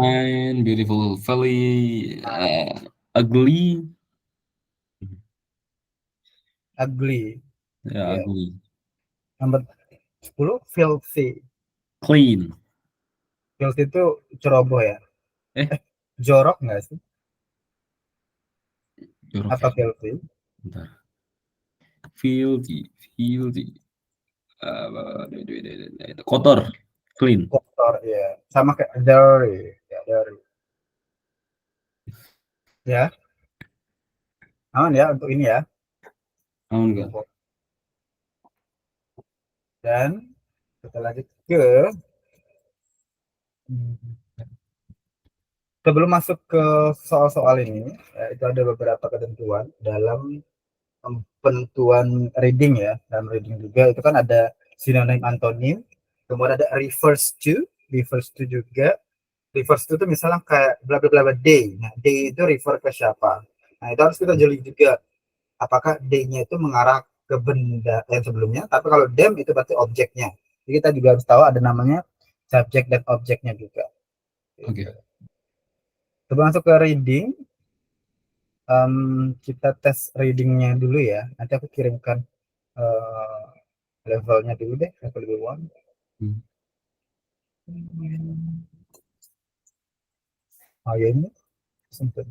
Fine, beautiful valley, ugly, ugly. ya Ya. ugly, Nomor 10, filthy. clean. Filthy itu ceroboh ya. Eh, Jorok nggak sih? jorok Apa ya. filthy? Bentar. Filthy, filthy. Kotor, clean. Kotor ya. Sama kayak dirty. Ya, dirty. Ya, aman ya untuk ini ya. Oh enggak. Dan kita lanjut ke sebelum masuk ke soal-soal ini, ya, itu ada beberapa ketentuan dalam penentuan reading ya. Dalam reading juga itu kan ada sinonim antonim, kemudian ada refers to juga. Refers to itu misalnya kayak bla bla bla day. Nah, day itu refer ke siapa? Nah, itu harus kita jeli juga. Apakah day-nya itu mengarah ke benda yang sebelumnya, tapi kalau them itu berarti objeknya. Jadi kita juga harus tahu ada namanya subjek dan objeknya juga. Gitu. Oke. Sebelum masuk ke reading, kita tes readingnya dulu ya. Nanti aku kirimkan uh, levelnya dulu deh, level 1. Hmm. Oh ya ini sempat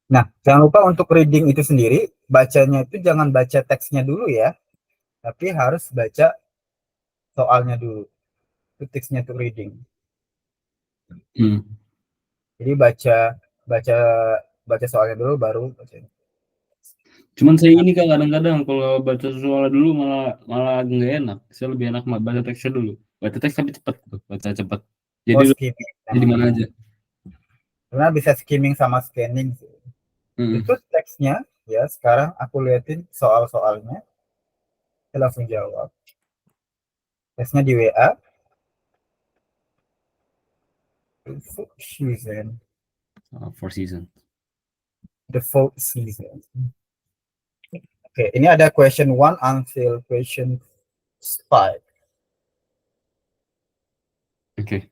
Nah, jangan lupa untuk reading itu sendiri, bacanya itu jangan baca teksnya dulu ya, tapi harus baca soalnya dulu. Itu teksnya itu reading. Hmm. Jadi baca baca baca soalnya dulu baru baca. Cuman saya ini Kak kadang-kadang kalau baca soal dulu malah malah nggak enak. Saya lebih enak baca teksnya dulu. Baca teks tapi cepet tuh, baca cepet. Jadi Oh, skimming jadi mana namanya. aja. Karena bisa skimming sama scanning sih. Itu Hmm. teksnya ya. Sekarang aku liatin soal-soalnya. Saya langsung jawab. Teksnya di WA. Season. Four season. The fourth season. Oke, ini ada question 1 until question 5. Oke.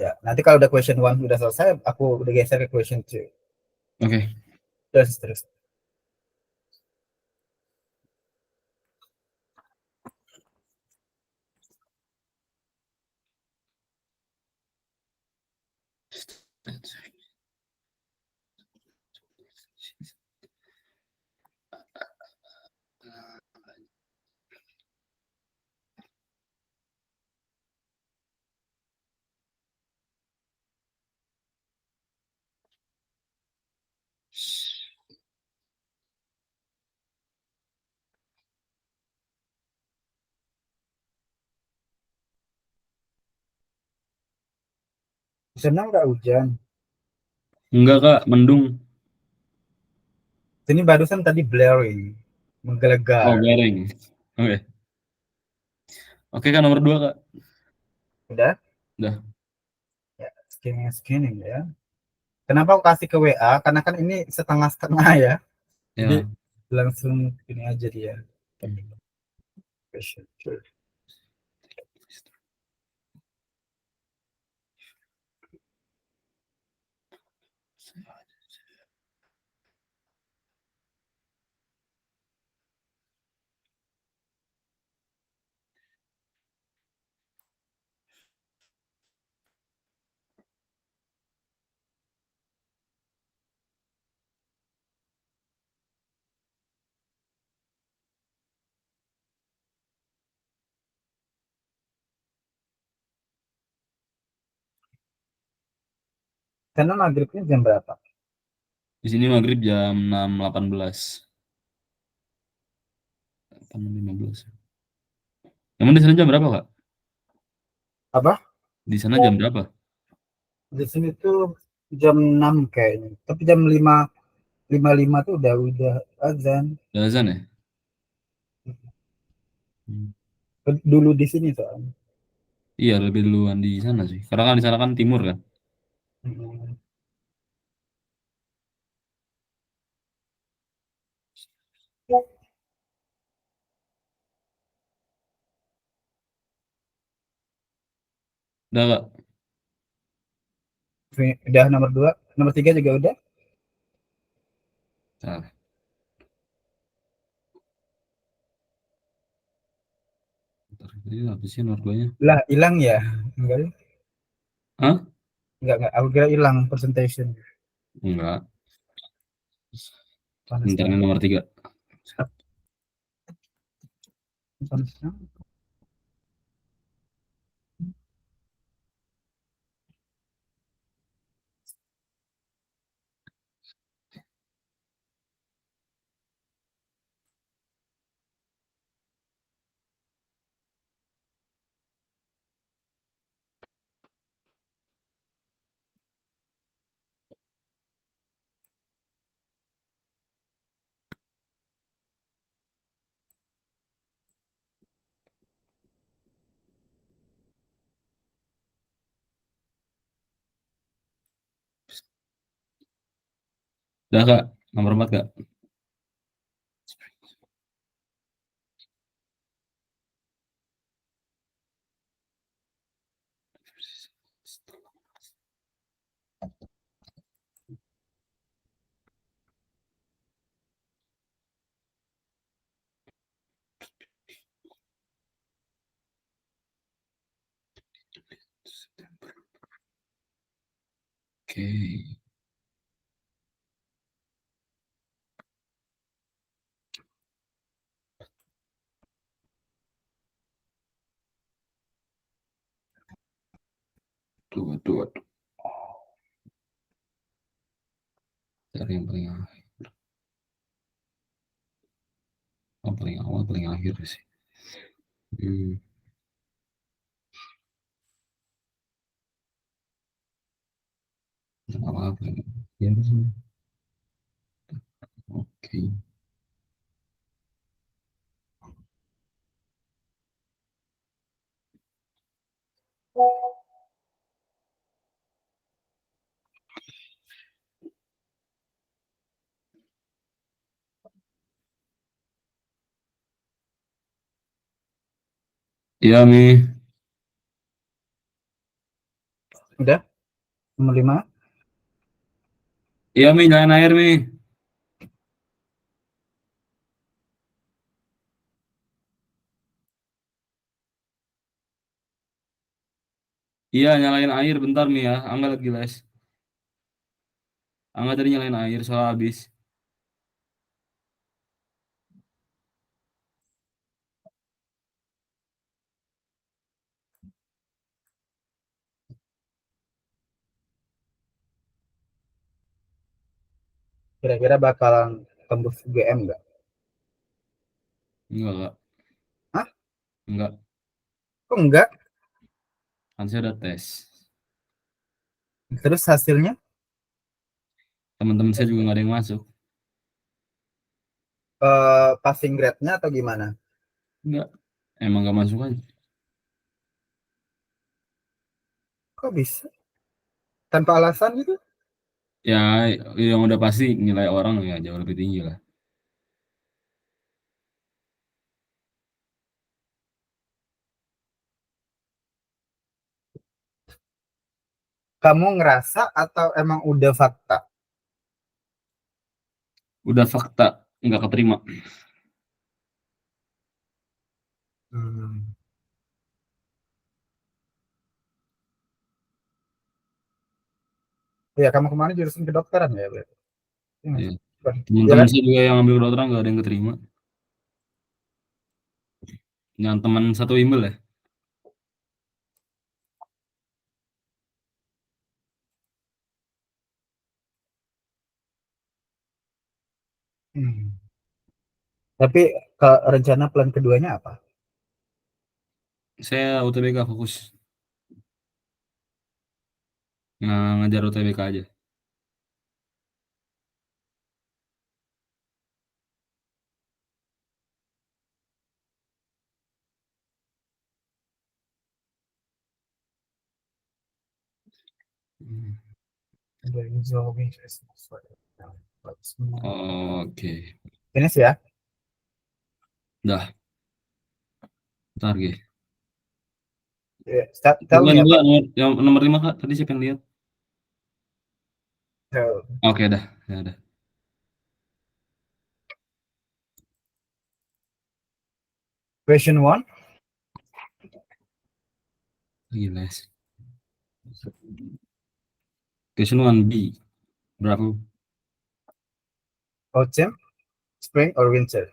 Ya, nanti kalau udah question 1 udah selesai, aku udah geser ke question 2. Oke. Terus. Senang nggak hujan? Enggak Kak, mendung. Ini barusan tadi blaring, Oh, menggelegar. garing. Oke. Oke Kak, nomor 2 Kak. Udah? Udah. Ya, scanning ya. Kenapa aku kasih ke WA? Karena kan ini setengah-setengah ya. Jadi Ya. langsung ini aja dia. Hmm. Karena maghribnya jam berapa? Di sini maghrib jam 6.18. 8.15. Emang di sana jam berapa Kak? Apa? Di sana jam berapa? Di sini tuh jam 6 kayaknya. Tapi jam 5.55 tuh udah azan. Udah azan ya? Hmm. Dulu di sini soalnya. Iya, lebih duluan di sana sih. Karena kan di sana kan timur kan. Hmm. Udah Kak? Udah nomor 2, nomor 3 juga udah. Salah. Bentar, ini apa sih nomor 2-nya? Lah, hilang ya? Enggak, Hah? enggak. Aku kira hilang presentation. Enggak. Panas Bentar, ini banget. nomor 3. Panas banget. Udah Kak? Nomor 4 Kak? Oke. Aduh. Cari yang paling akhir. Oh, paling awal, paling akhir sih. Hmm. Awal, paling akhir sih. Oke. Iya, Mi. Udah, nomor 5. Iya, Mi, nyalain air, Mi. Iya, nyalain air bentar, Mi ya. Angga lagi les. Angga tadi nyalain air soal habis. Kira-kira bakalan tembus UGM nggak? Enggak, Kak. Hah? Enggak. Kok enggak? Kan saya udah tes. Terus hasilnya Teman-teman saya juga nggak ada yang masuk. passing grade-nya atau gimana? Enggak. Emang nggak masuk aja. Kok bisa? Tanpa alasan gitu? Ya, yang udah pasti nilai orang ya jauh lebih tinggi lah. Kamu ngerasa atau emang udah fakta? Udah fakta, nggak keterima. Hmm. Ya, kamu kemarin jurusan kedokteran ya, berarti? Iya nggak Ya. sih? Bukan. Iya Teman-teman kan? saya juga yang ambil kedokteran nggak ada yang keterima. Yang teman satu imbel ya. Hmm. Tapi rencana plan keduanya apa? Saya UTBK fokus. Ngejar UTBK aja. Hmm. Oke. Finish ya. Dah. Bentar, Ge. Yeah, tell me Juga about yang nomor 5, Kak. Tadi siapa yang lihat? so, Oke, dah. Ya, dah. question 1. Gila. Question 1B. Bravo. Autumn, spring, or winter?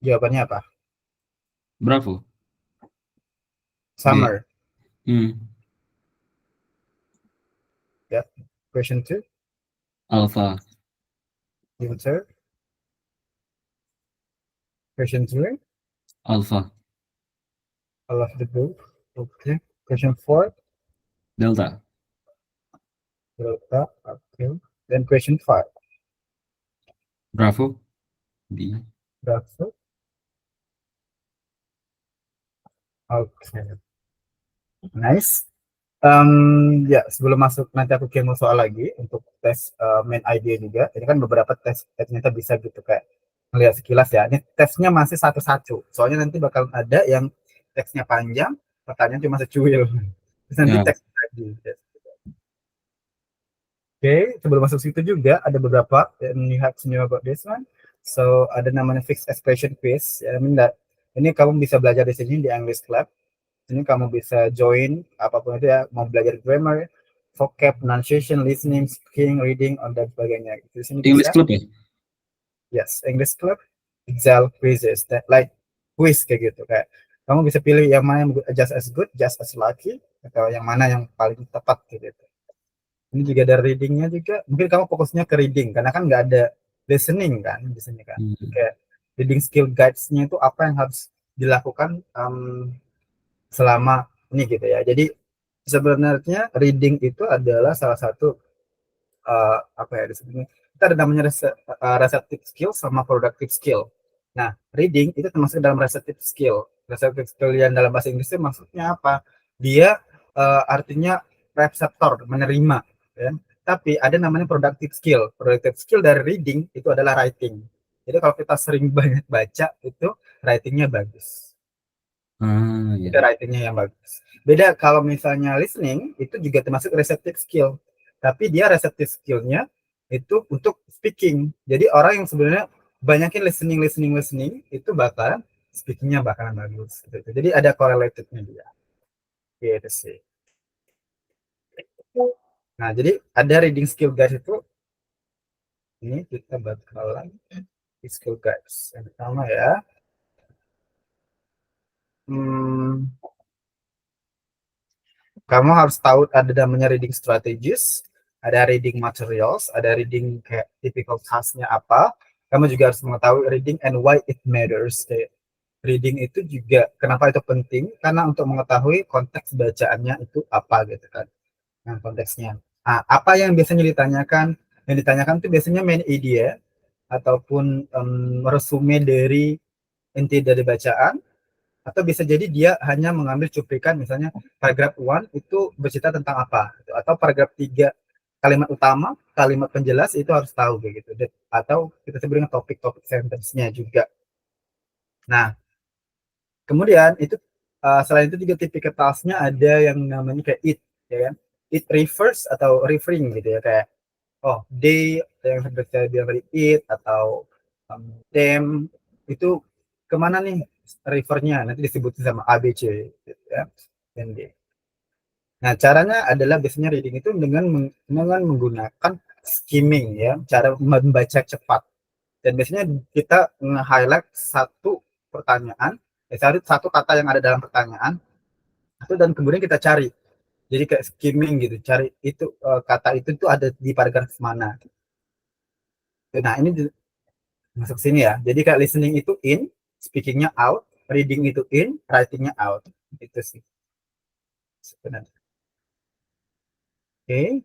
Jawabannya apa? Bravo. B. Summer. Yeah. Question 2. Alpha. Winter. Question 3. Alpha. All of the above. Okay. Question 4. Delta. Delta. Okay. Then question 5. Bravo. B. Bravo. Okay. Nice. Ya, sebelum masuk nanti aku kirim soal lagi untuk tes main idea juga. Ini kan beberapa tes ternyata bisa gitu kayak melihat sekilas ya. Ini tesnya masih satu-satu. Soalnya nanti bakal ada yang teksnya panjang, pertanyaan cuma secuil. Terus nanti Ya. teks lagi. Oke, sebelum masuk situ juga ada beberapa and you have to know about this one. So ada namanya fixed expression quiz. Ya, ini kamu bisa belajar di sini di English Club. Ini kamu bisa join apapun itu ya, mau belajar grammar, vocab, pronunciation, listening, speaking, reading, dan sebagainya. Di sini English bisa. Club ya? Yes, English Club, Excel quizzes, that like quiz kayak gitu. Kayak kamu bisa pilih yang mana yang just as good, just as lucky, atau yang mana yang paling tepat gitu. Ini juga ada readingnya juga. Mungkin kamu fokusnya ke reading karena kan nggak ada listening kan di sini kan. Kayak reading skill guides-nya itu apa yang harus dilakukan selama ini gitu ya. Jadi sebenarnya reading itu adalah salah satu apa ya disebutnya. Kita ada namanya receptive skill sama productive skill. Nah, reading itu termasuk dalam receptive skill. Receptive skill yang dalam bahasa Inggrisnya maksudnya apa? Dia artinya reseptor, menerima, ya. Tapi ada namanya productive skill. Productive skill dari reading itu adalah writing. Jadi kalau kita sering banyak baca itu writingnya bagus. Ya. Itu writingnya yang bagus. Beda kalau misalnya listening itu juga termasuk receptive skill. Tapi dia receptive skillnya itu untuk speaking. Jadi orang yang sebenarnya banyakin listening itu bakalan speakingnya bakalan bagus. Gitu. Jadi ada correlatednya dia. Gitu sih. Nah, jadi ada reading skill guys itu. Ini kita bakalan skill guys. Yang pertama ya. Kamu harus tahu ada namanya reading strategies, ada reading materials, ada reading kayak typical task-nya apa. Kamu juga harus mengetahui reading and why it matters. Kayak reading itu juga kenapa itu penting? Karena untuk mengetahui konteks bacaannya itu apa gitu kan. Nah, konteksnya. Nah, apa yang biasanya ditanyakan? Yang ditanyakan itu biasanya main idea ataupun resume dari inti dari bacaan, atau bisa jadi dia hanya mengambil cuplikan misalnya paragraf 1 itu bercerita tentang apa gitu. Atau paragraf 3 kalimat utama, kalimat penjelas itu harus tahu begitu. Atau kita sebut dengan topik-topik sentence-nya juga. Nah, kemudian itu selain itu juga tipikal task-nya ada yang namanya kayak it, ya kan? It refers atau referring gitu ya, kayak they yang seperti saya bilang tadi, it atau them itu kemana nih refernya, nanti disebutin sama A, B, C gitu ya, dan D. Nah, caranya adalah biasanya reading itu dengan menggunakan skimming ya, cara membaca cepat. Dan biasanya kita nge-highlight satu pertanyaan, satu kata yang ada dalam pertanyaan, itu dan kemudian kita cari. Jadi kayak skimming gitu, cari itu kata itu tuh ada di paragraf mana. Nah, ini masuk sini ya. Jadi kayak listening itu in, speakingnya out, reading itu in, writingnya out. Itu sih sebenarnya. Oke.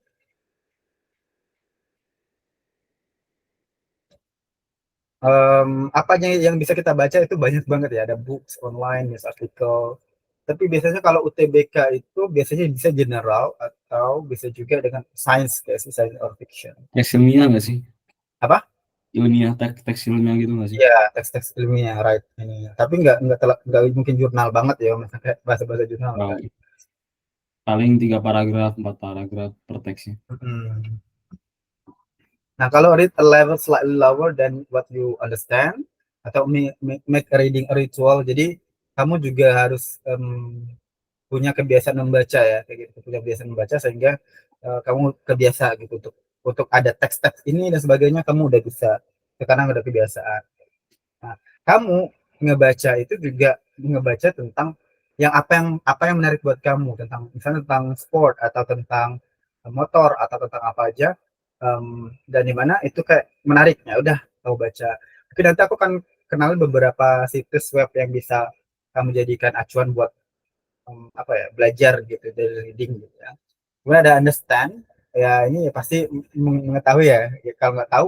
Apanya yang bisa kita baca itu banyak banget ya. Ada books online, news artikel. Tapi biasanya kalau UTBK itu biasanya bisa general atau bisa juga dengan science kayak science or fiction. Ilmiah nggak sih? Apa? ilmiah, teks ilmiah gitu nggak sih? Iya, teks-teks ilmiah, right ini. Tapi nggak mungkin jurnal banget ya, misalnya kayak bahasa-bahasa jurnal Wow. enggak. Paling 3 paragraf, 4 paragraf per teksnya. Hmm. Nah, kalau read a level slightly lower than what you understand atau make a reading a ritual, jadi kamu juga harus punya kebiasaan membaca ya, kayak gitu, punya kebiasaan membaca sehingga kamu kebiasa gitu untuk ada teks-teks ini dan sebagainya kamu udah bisa, sekarang udah kebiasaan. Nah, kamu ngebaca itu juga ngebaca tentang yang menarik buat kamu, tentang misalnya tentang sport atau tentang motor atau tentang apa aja, dan di mana itu kayak menariknya udah kamu baca. Mungkin nanti aku akan kenalin beberapa situs web yang bisa kamu jadikan acuan buat apa ya, belajar gitu dari reading gitu ya. Kemudian ada understand, ya ini ya pasti mengetahui ya. Ya, kalau nggak tahu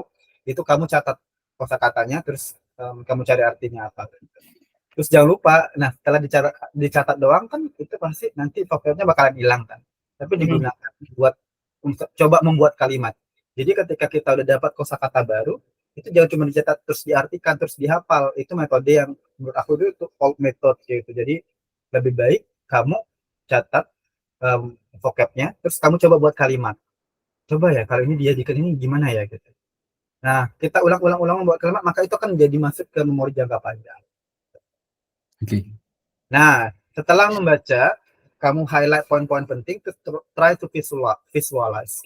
itu kamu catat kosakatanya, terus kamu cari artinya apa. Terus jangan lupa, nah setelah dicatat doang kan itu pasti nanti vocabnya bakalan hilang kan. Tapi digunakan buat untuk coba membuat kalimat. Jadi ketika kita udah dapat kosakata baru, itu jangan cuma dicatat terus diartikan terus dihafal. Itu metode yang menurut aku itu old method gitu. Jadi lebih baik kamu catat vocabnya, terus kamu coba buat kalimat. Coba ya kalau ini dia jika ini gimana ya gitu. Nah, kita ulang-ulang membuat kalimat, maka itu akan jadi masuk ke memori jangka panjang. Oke. Nah, setelah membaca, kamu highlight poin-poin penting, try to visualize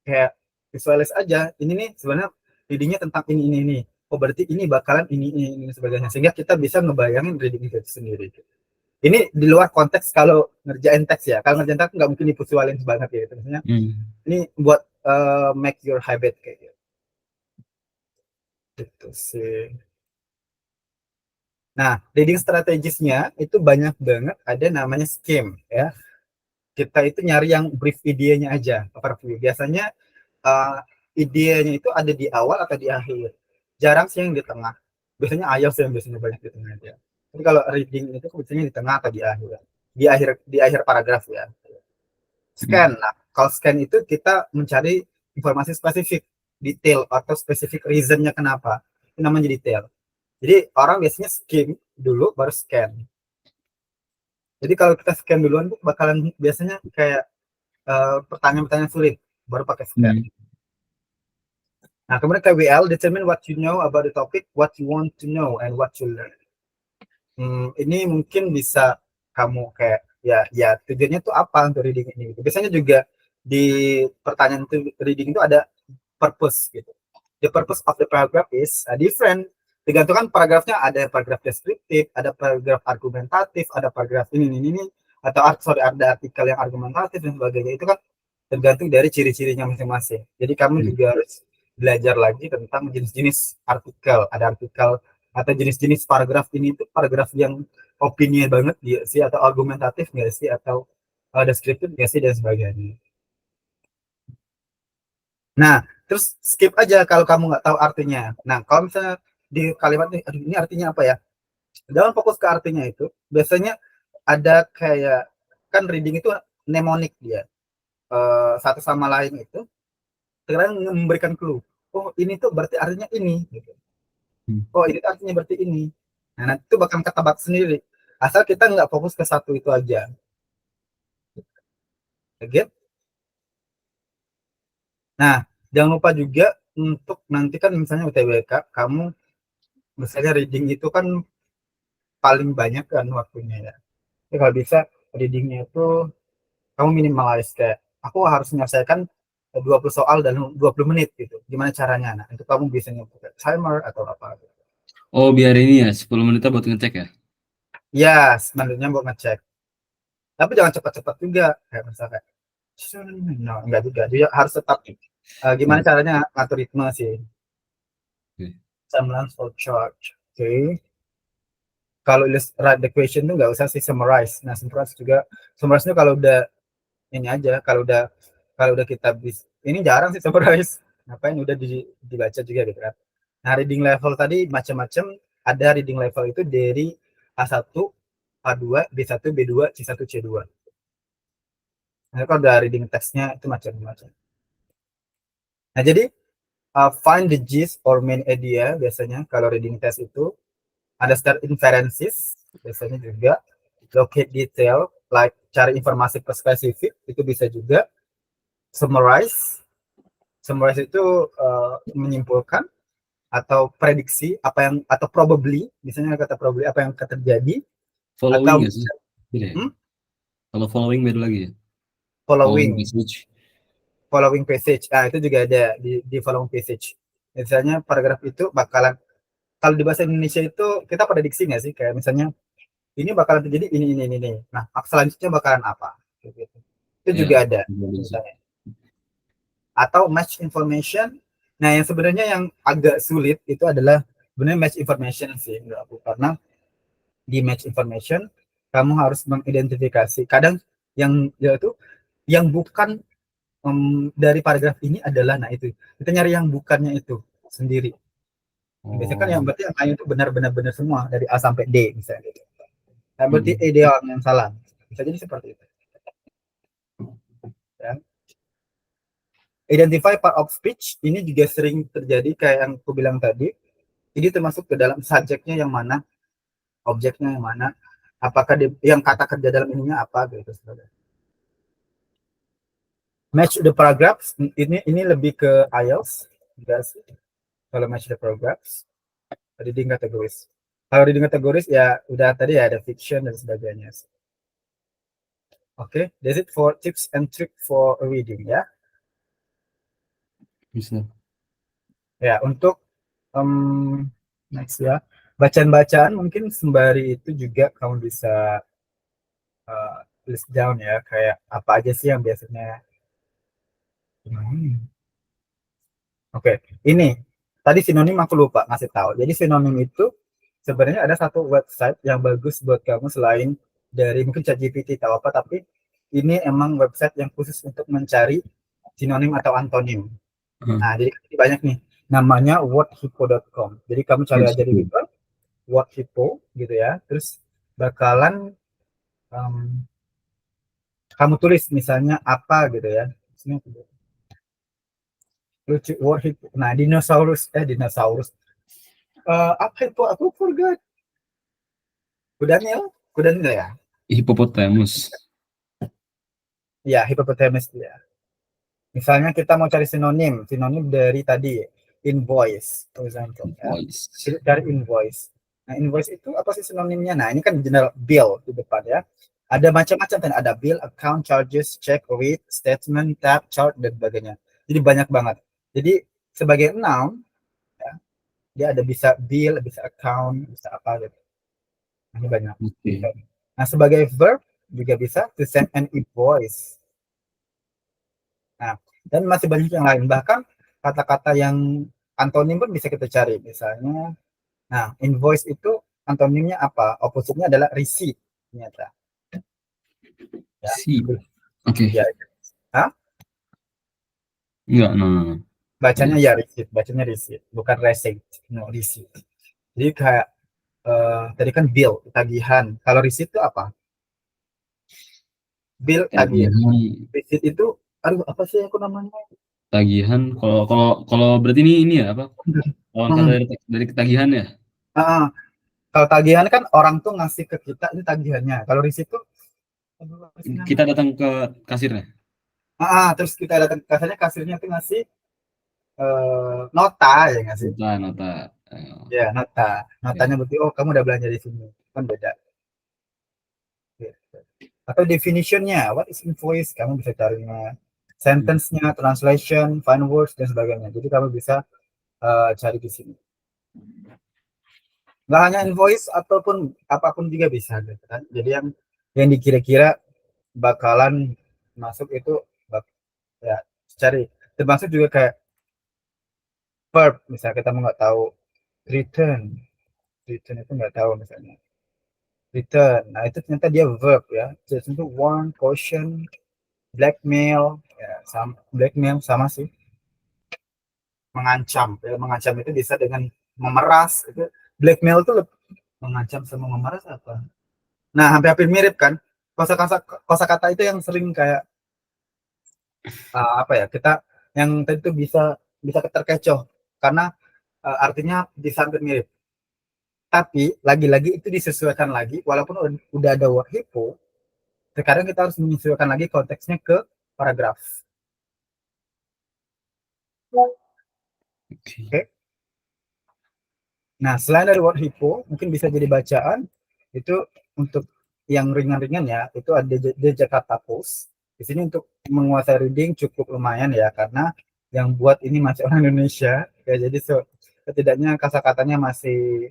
kayak visualize aja. Ini nih sebenarnya readingnya tentang ini. Oh berarti ini bakalan ini sebagainya. Sehingga kita bisa ngebayangin reading itu sendiri. Ini di luar konteks kalau ngerjain teks ya. Kalau ngerjain teks nggak mungkin divisualin banget ya. Maksudnya ini buat make your habit kayak gitu. Gitu sih. Nah, reading strategisnya itu banyak banget, ada namanya scheme ya. Kita itu nyari yang brief idenya aja, overview. Biasanya uh, idenya itu ada di awal atau di akhir. Jarang sih yang di tengah. Biasanya IELTS yang biasanya banyak di tengah aja. Tapi kalau reading itu biasanya di tengah atau di akhir. Di akhir paragraf ya. Scan. Nah, kalau scan itu kita mencari informasi spesifik, detail atau spesifik reasonnya kenapa. Itu namanya detail. Jadi orang biasanya skim dulu baru scan. Jadi kalau kita scan duluan tuh bakalan biasanya kayak pertanyaan-pertanyaan sulit baru pakai scan. Nah, kemudian KWL, determine what you know about the topic, what you want to know, and what you learn. Ini mungkin bisa kamu kayak ya tujuannya tuh apa untuk reading ini. Biasanya juga di pertanyaan reading itu ada purpose gitu. The purpose of the paragraph is different. Tergantung paragrafnya, ada paragraf deskriptif, ada paragraf argumentatif, ada paragraf ini, atau ada artikel yang argumentatif dan sebagainya. Itu kan tergantung dari ciri-cirinya masing-masing. Jadi kamu juga harus belajar lagi tentang jenis-jenis artikel. Ada artikel atau jenis-jenis paragraf ini itu paragraf yang opini banget dia sih, atau argumentatif nggak sih, atau deskriptif nggak sih, dan sebagainya. Nah, terus skip aja kalau kamu nggak tahu artinya. Nah, kalau misalnya di kalimat ini, aduh ini artinya apa ya? Jangan fokus ke artinya itu. Biasanya ada kayak, kan reading itu mnemonik dia. Satu sama lain itu sekarang memberikan clue. Oh, ini tuh berarti artinya ini gitu. Oh, ini artinya berarti ini. Nah, nanti itu bakal ketebak sendiri. Asal kita nggak fokus ke satu itu aja. Gitu. Nah, jangan lupa juga untuk nanti kan misalnya UTBK, kamu misalnya reading itu kan paling banyak kan waktunya ya. Jadi kalau bisa readingnya itu kamu minimalis, kayak aku harus menyelesaikan 20 soal dalam 20 menit gitu. Gimana caranya? Nah, itu kamu bisa nyebut timer atau apa gitu. Oh, biar ini ya 10 menit buat ngecek ya? Ya, sebenarnya buat ngecek. Tapi jangan cepat-cepat juga. Kayak misalnya, no, enggak juga. Dia harus tetap gimana caranya ngatur ritme sih. Semblance for charge. Oke. Okay. Kalau write the question tuh nggak usah sih summarize. Nah, summarize itu kalau udah ini aja, kalau udah kita ini jarang sih summarize. Ngapain udah dibaca juga gitu kan. Nah, reading level tadi macam-macam, ada reading level itu dari A1, A2, B1, B2, C1, C2. Nah, kalau udah reading teksnya itu macam-macam. Nah, jadi find the gist or main idea biasanya kalau reading test itu, understand inferences biasanya juga, locate detail like cari informasi spesifik itu bisa juga, summarize itu menyimpulkan atau prediksi apa yang atau probably misalnya kata probably apa yang akan terjadi Following atau nggak sih? Beda ya? Kalau following beda lagi ya? Following following passage. passage. Itu juga ada di following passage. Misalnya paragraf itu bakalan kalau di bahasa Indonesia itu kita prediksi nggak sih kayak misalnya ini bakalan terjadi ini. Nah, selanjutnya bakalan apa? Gitu. Itu Ya, juga ada bisa. misalnya. Atau match information. Nah, yang sebenarnya yang agak sulit itu adalah sebenarnya match information sih menurut aku, karena di match information kamu harus mengidentifikasi kadang yang yaitu yang bukan dari paragraf ini adalah nah itu kita nyari yang bukannya itu sendiri. Biasanya kan yang Oh. berarti yang lain itu benar-benar benar semua dari A sampai D misalnya. Nah, berarti Hmm. E dia yang salah. Bisa jadi seperti itu. Ya. Identify part of speech ini juga sering terjadi kayak yang aku bilang tadi. Ini termasuk ke dalam subjeknya yang mana, objeknya yang mana, apakah yang kata kerja dalam ininya apa gitu. Match the paragraphs ini lebih ke IELTS enggak sih? Kalau match the paragraphs reading kategoris. Kalau reading kategoris ya udah tadi ya ada fiction dan sebagainya. Oke, that's it for tips and trick for reading ya. Bisa. Ya, untuk next ya. Bacaan-bacaan mungkin sembari itu juga kamu bisa list down ya, kayak apa aja sih yang biasanya. Oke, ini tadi sinonim aku lupa ngasih tahu. Jadi sinonim itu sebenarnya ada satu website yang bagus buat kamu selain dari mungkin ChatGPT atau apa, tapi ini emang website yang khusus untuk mencari sinonim atau antonim. Nah, jadi banyak nih. Namanya wordhippo.com. Jadi kamu cari aja di Google wordhippo gitu ya. Terus bakalan kamu tulis misalnya apa gitu ya. Lucu wordhippo. Nah, dinosaurus. Apa itu? Aku forgot. Kudanil ya? Hippopotamus. Ya, hippopotamus ya. Misalnya kita mau cari sinonim dari tadi invoice, for example. Ya. Cari invoice. Nah, invoice itu apa sih sinonimnya? Nah, ini kan general bill di depan ya. Ada macam-macam kan, ada bill, account, charges, check, rate, statement, tab, chart, dan sebagainya. Jadi banyak banget. Jadi sebagai noun, ya, dia ada bisa bill, bisa account, bisa apa gitu. Nah, ini banyak. Okay. Nah, sebagai verb juga bisa to send an invoice. Nah, dan masih banyak yang lain. Bahkan kata-kata yang antonim pun bisa kita cari. Misalnya, nah, invoice itu antonimnya apa? Opposite-nya adalah receipt. Ternyata. Ya. Oke. Ya. Hah? Enggak, no. Bacanya ya receipt, bukan receipt. No, receipt. Jadi kayak tadi kan bill, tagihan. Kalau receipt itu apa? Bill, tagihan. Receipt itu, aduh apa sih aku namanya? Tagihan. Kalau berarti ini ya apa? Lawan kata dari ketagihan ya? Kalau tagihan kan orang tuh ngasih ke kita ini tagihannya. Kalau receipt tuh kita datang ke kasirnya. Terus kita datang ke kasirnya tuh ngasih nota ya ngasih. Nota. Ya, nota. Notanya bukti oh kamu udah belanja di sini. Kan beda. Atau definitionnya, what is invoice? Kamu bisa carinya. Sentence-nya, translation, fine words dan sebagainya. Jadi kamu bisa cari di sini. Nggak hanya invoice ataupun apapun juga bisa gitu kan. Jadi yang dikira-kira bakalan masuk itu ya cari. Termasuk juga kayak verb, misalnya kita mau nggak tahu return itu nggak tahu misalnya return. Nah itu ternyata dia verb ya. Jadi itu warn, caution, blackmail, ya blackmail sama sih mengancam. Ya, mengancam itu bisa dengan memeras. Itu blackmail itu mengancam sama memeras apa? Nah hampir mirip kan. Kosakata itu yang sering kayak apa ya kita yang tadi itu bisa bisa terkecoh karena artinya bisa hampir mirip. Tapi lagi-lagi itu disesuaikan lagi, walaupun udah ada word hippo, sekarang kita harus menyesuaikan lagi konteksnya ke paragraf. Oke. Oke. Nah, selain dari word hippo, mungkin bisa jadi bacaan itu untuk yang ringan-ringan ya, itu ada The Jakarta Post. Di sini untuk menguasai reading cukup lumayan ya, karena yang buat ini masih orang Indonesia, ya jadi setidaknya kata-katanya masih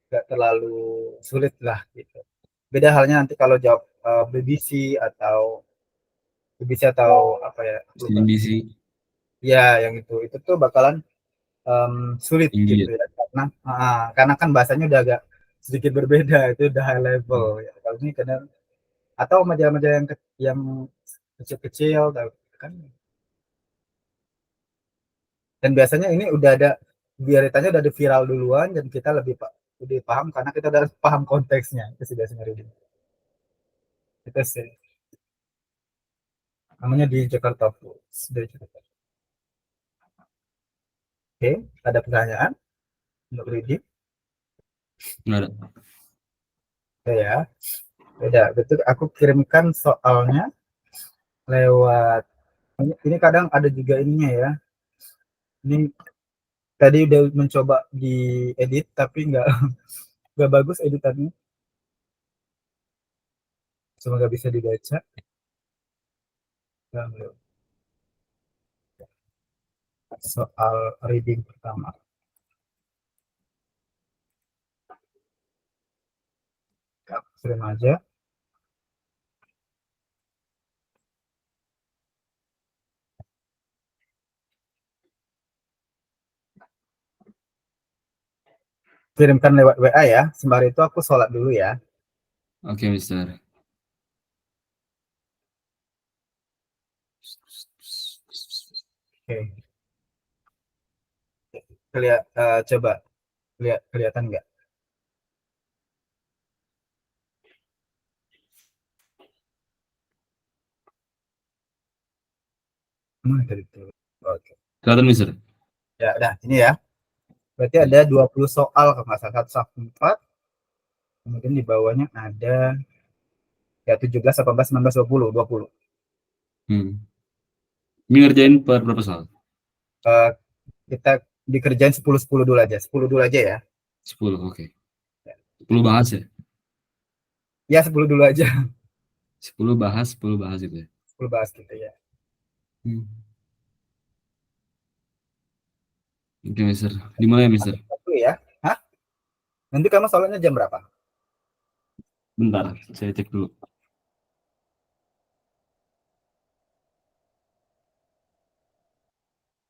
nggak terlalu sulit lah gitu. Beda halnya nanti kalau jawab BBC atau apa ya, aku lupa. CNBC Ya, yang itu tuh bakalan sulit tinggi gitu ya. ya, karena kan bahasanya udah agak sedikit berbeda, itu udah high level Hmm. ya. Kalau ini kadang atau majalah-majalah yang kecil-kecil kan, dan biasanya ini udah ada beritanya udah ada viral duluan dan kita lebih paham karena kita udah paham konteksnya, itu sih biasanya reading itu sih namanya di Jakarta Post dari Jakarta. Oke, ada pertanyaan untuk reading? Nggak ada. Oke ya, beda betul, aku kirimkan soalnya lewat ini kadang ada juga ininya ya. Ini tadi udah mencoba diedit tapi nggak bagus editannya. Semoga bisa dibaca. Soal reading pertama. Kirim aja. Kirimkan lewat WA ya. Sembari itu aku sholat dulu ya. Oke, Mister. Oke. Coba kelihatan nggak? Tadi itu. Oke. Kelihatan, Mister. Ya, udah ini ya. Berarti ada Oke. 20 soal kalau nggak salah, 1 sampai 4. Kemudian di bawahnya ada ya 17, 18, 19, 20, 20. Hmm. Ini ngerjain per berapa soal? Eh, kita dikerjain 10-10 dulu aja. 10 dulu aja ya. 10, oke. 10 bahas ya? Ya 10 dulu aja. 10 bahas itu ya. 10 bahas gitu ya. Hmm. Oke, Mister. Dimulai ya, Mister. Satu ya. Hah? Nanti kamu soalnya jam berapa? Bentar, saya cek dulu.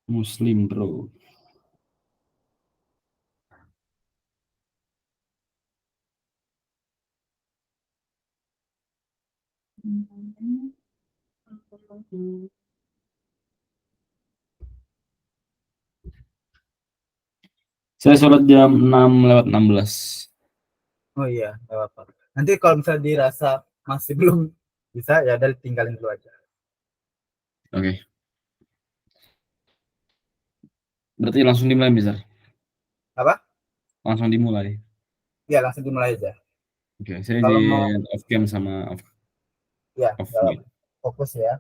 Muslim Bro. Saya sholat jam 6:16. Oh iya, nggak apa-apa. Nanti kalau misalnya dirasa masih belum bisa, ya udah tinggalin dulu aja. Oke. Berarti langsung dimulai, Mister. Apa? Langsung dimulai. Ya langsung dimulai aja. Oke, saya Kalau mau, izin off cam sama ya off nggak mic. apa-apa. Fokus ya.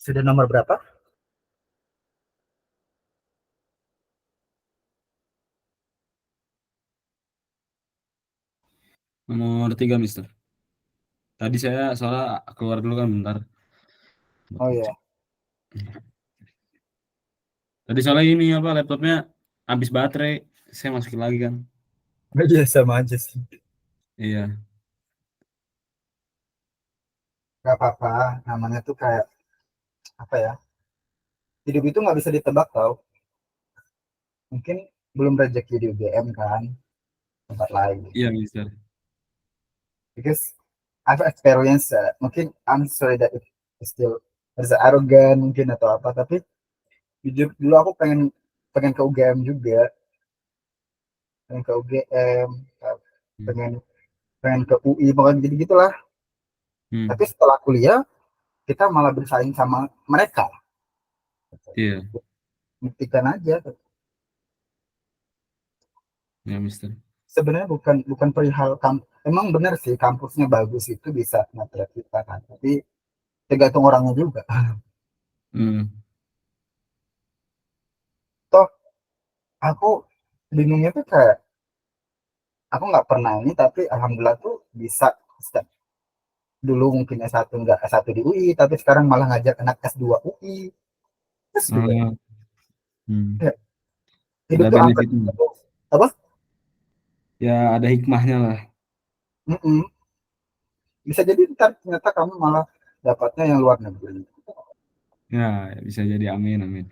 Sudah nomor berapa? Nomor 3, Mister. Tadi saya soalnya keluar dulu kan bentar. Oh iya. Tadi soalnya ini apa laptopnya habis baterai. Saya masukin lagi kan. Iya sama aja sih. Iya. Gak apa-apa. Namanya tuh kayak apa ya? Hidup itu nggak bisa ditebak tau. Mungkin belum rezeki di UGM kan, tempat lain. Iya, Mister. Because I've experienced mungkin I'm sorry that it still as arrogant mungkin atau apa, tapi jujur dulu aku pengen pengen ke UGM juga, pengen ke UGM, Hmm. pengen pengen ke UI, pokoknya gitu gitulah. Tapi Hmm. setelah kuliah kita malah bersaing sama mereka. Iya, Buktikan aja. ya, Mister. Sebenarnya bukan bukan perihal emang benar sih kampusnya bagus itu bisa nge kita kan, tapi tergantung orangnya juga. Hmm. Toh aku bingungnya tuh kayak aku nggak pernah ini tapi alhamdulillah tuh bisa dulu mungkin S1 nggak S1 di UI tapi sekarang malah ngajak anak S2 UI. S2 Oh, hmm. ya, hidup Ada tuh apa benefitnya. apa. Ya ada hikmahnya lah. Mm-mm. Bisa jadi ntar ternyata kamu malah dapatnya yang luar negeri. Ya bisa jadi, amin amin.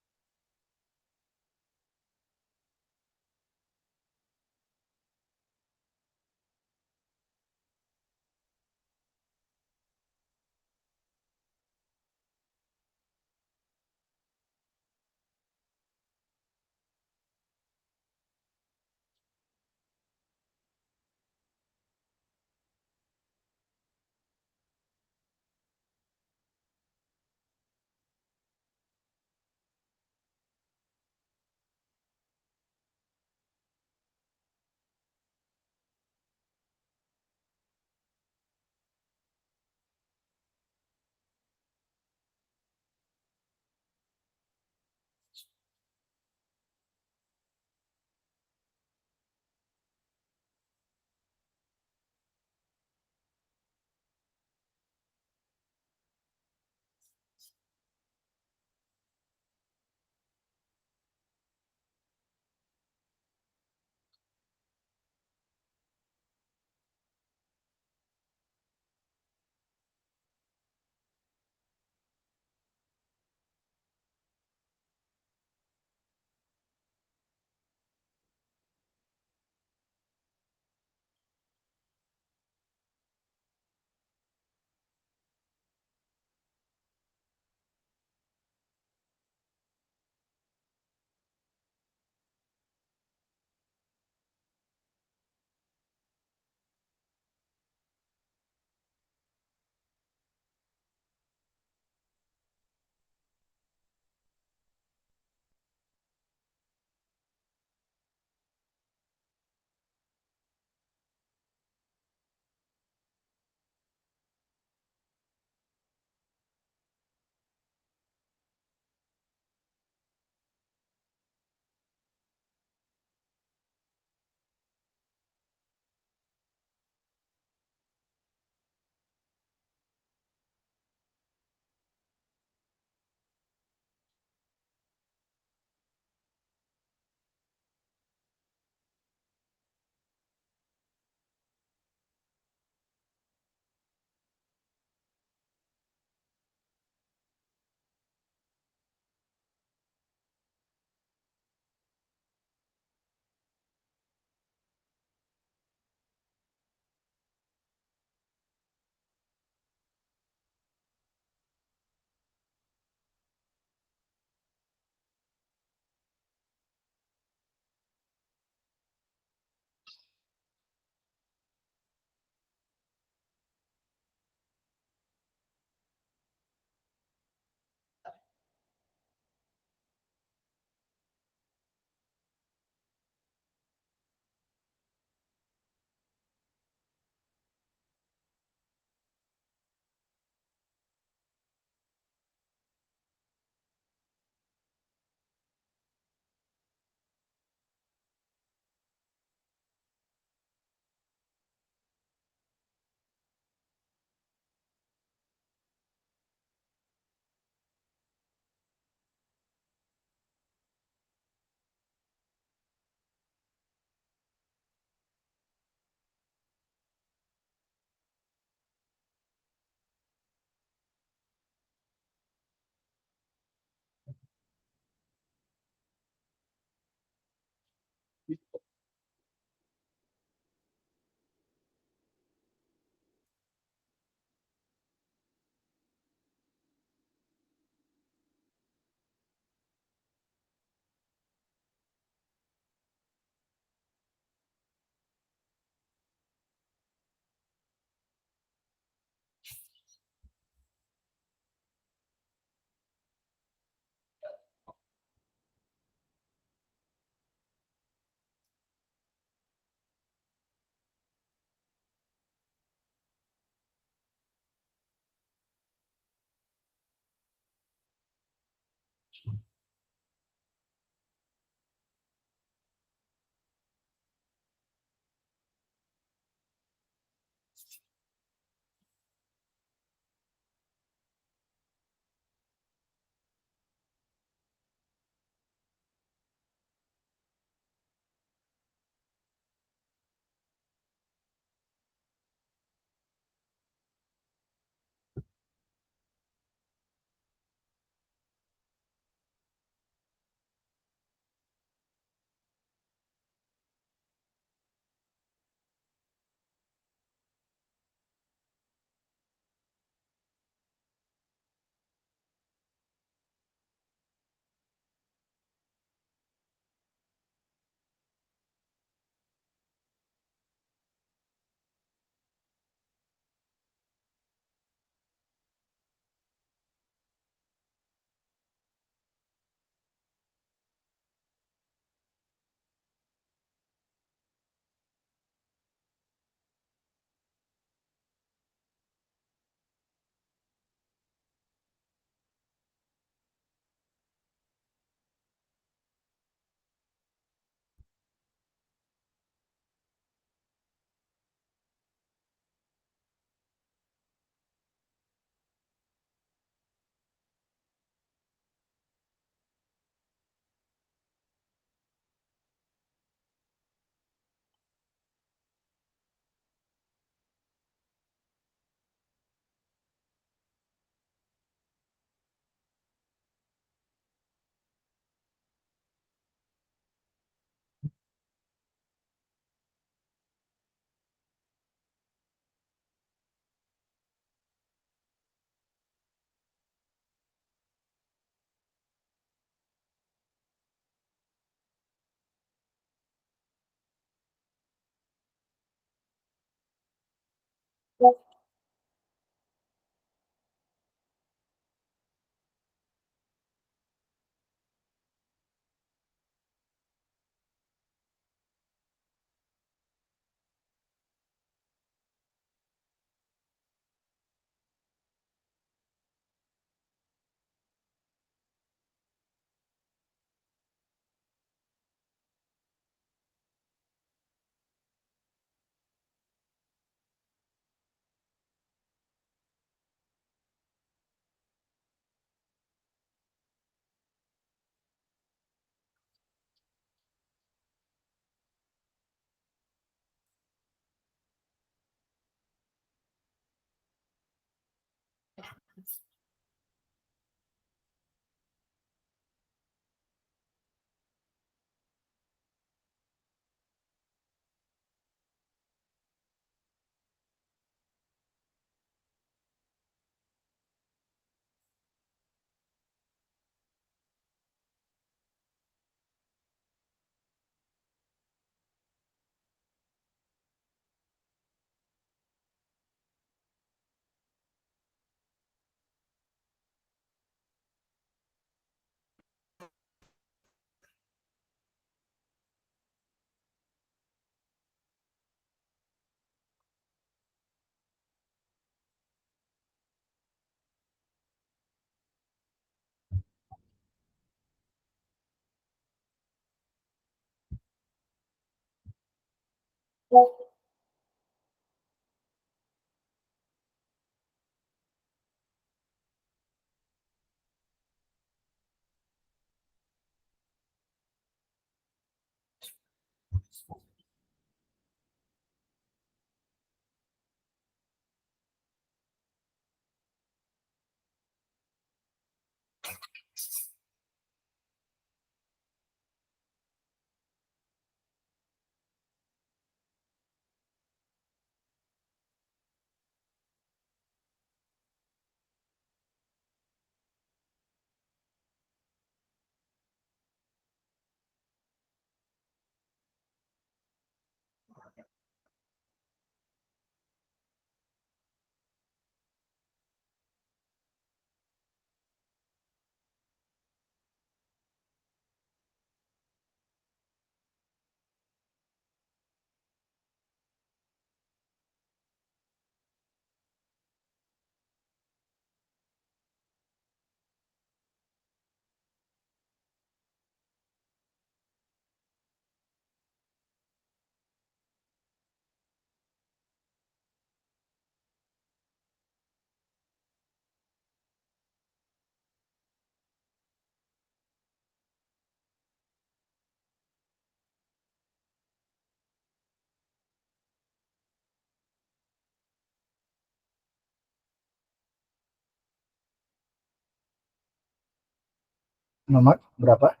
Nomor berapa?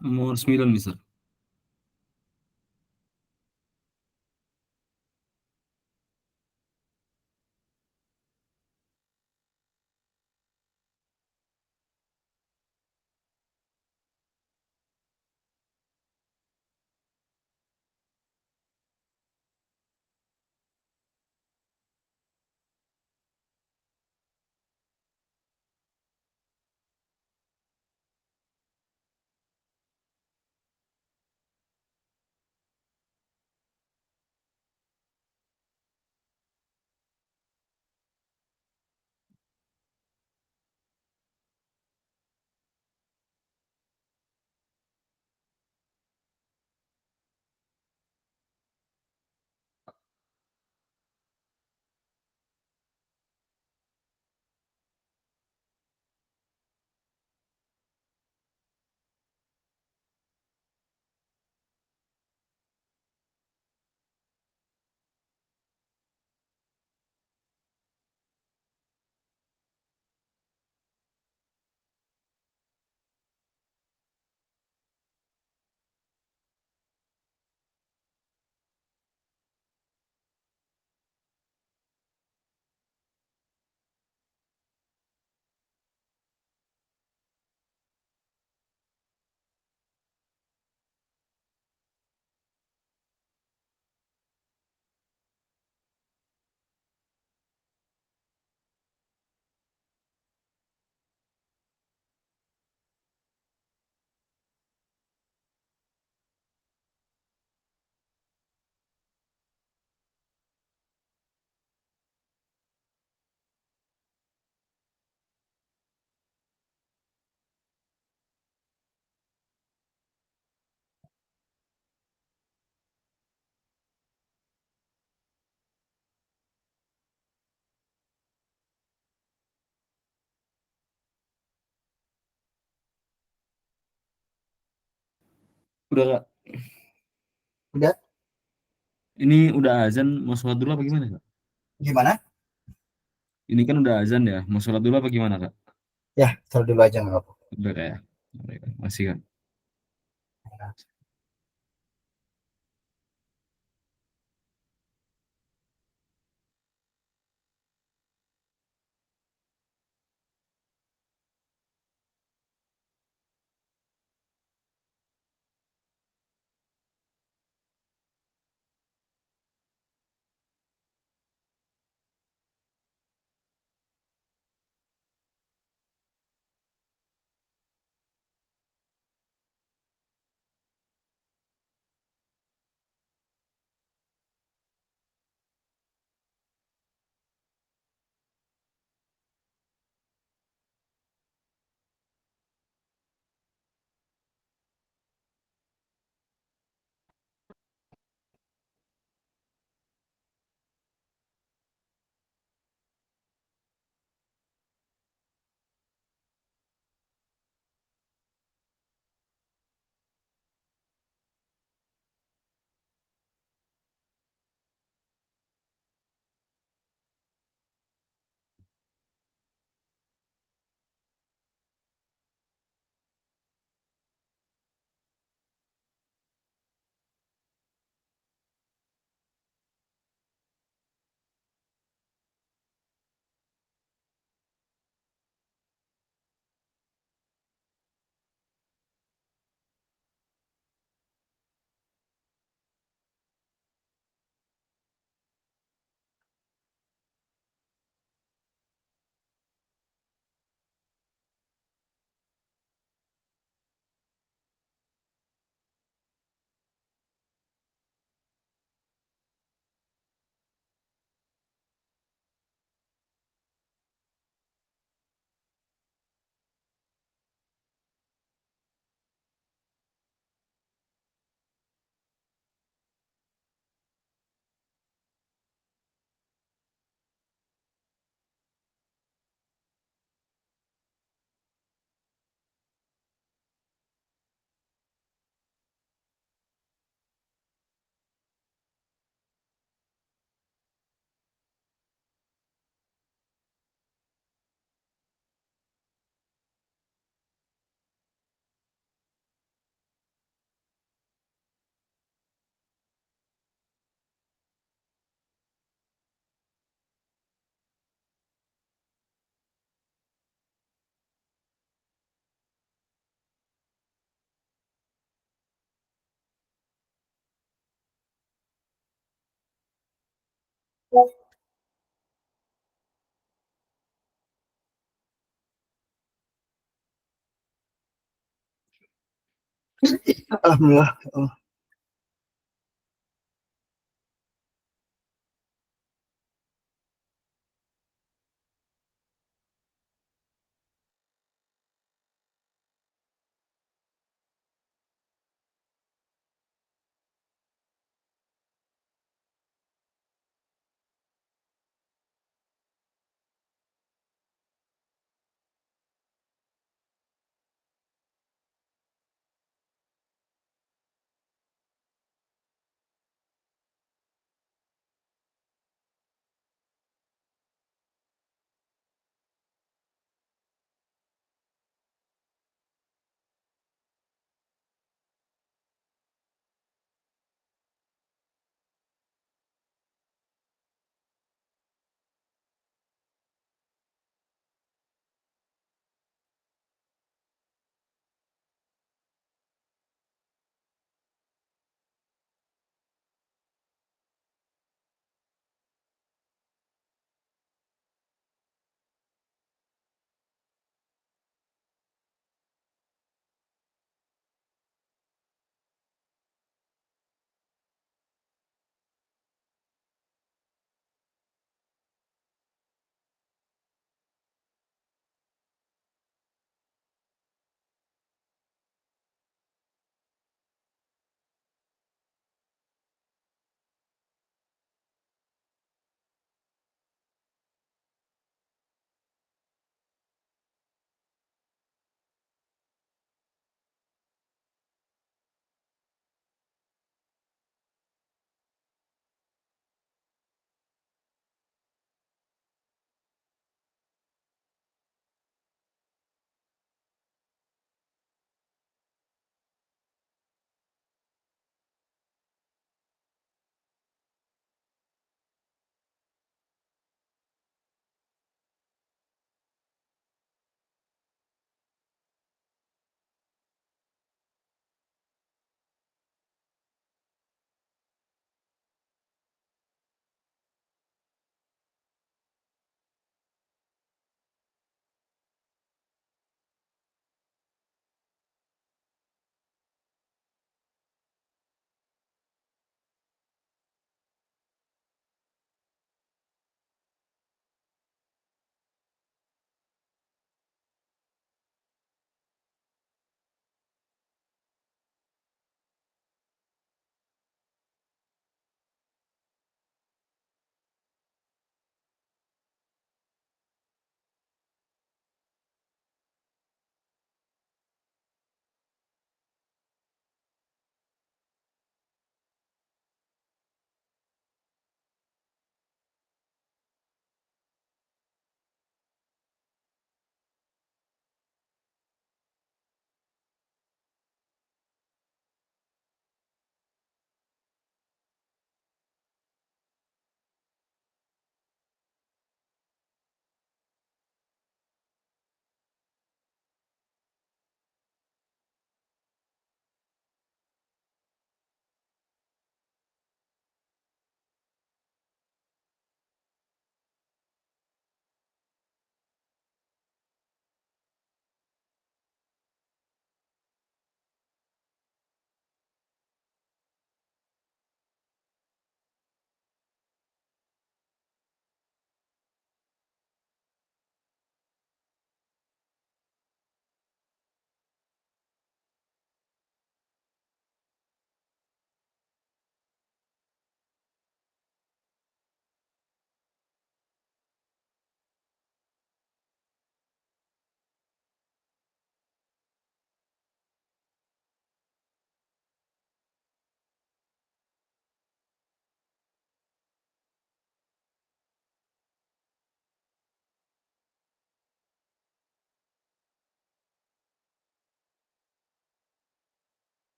Nomor 9, Mister. Udah Kak. Udah, Ini udah azan, mau sholat dulu apa gimana Kak? gimana? Ini kan udah azan ya, mau sholat dulu apa gimana Kak? Ya, taruh dulu aja nggak apa-apa. Udah Kak ya. Masih kan. Alhamdulillah. Oh.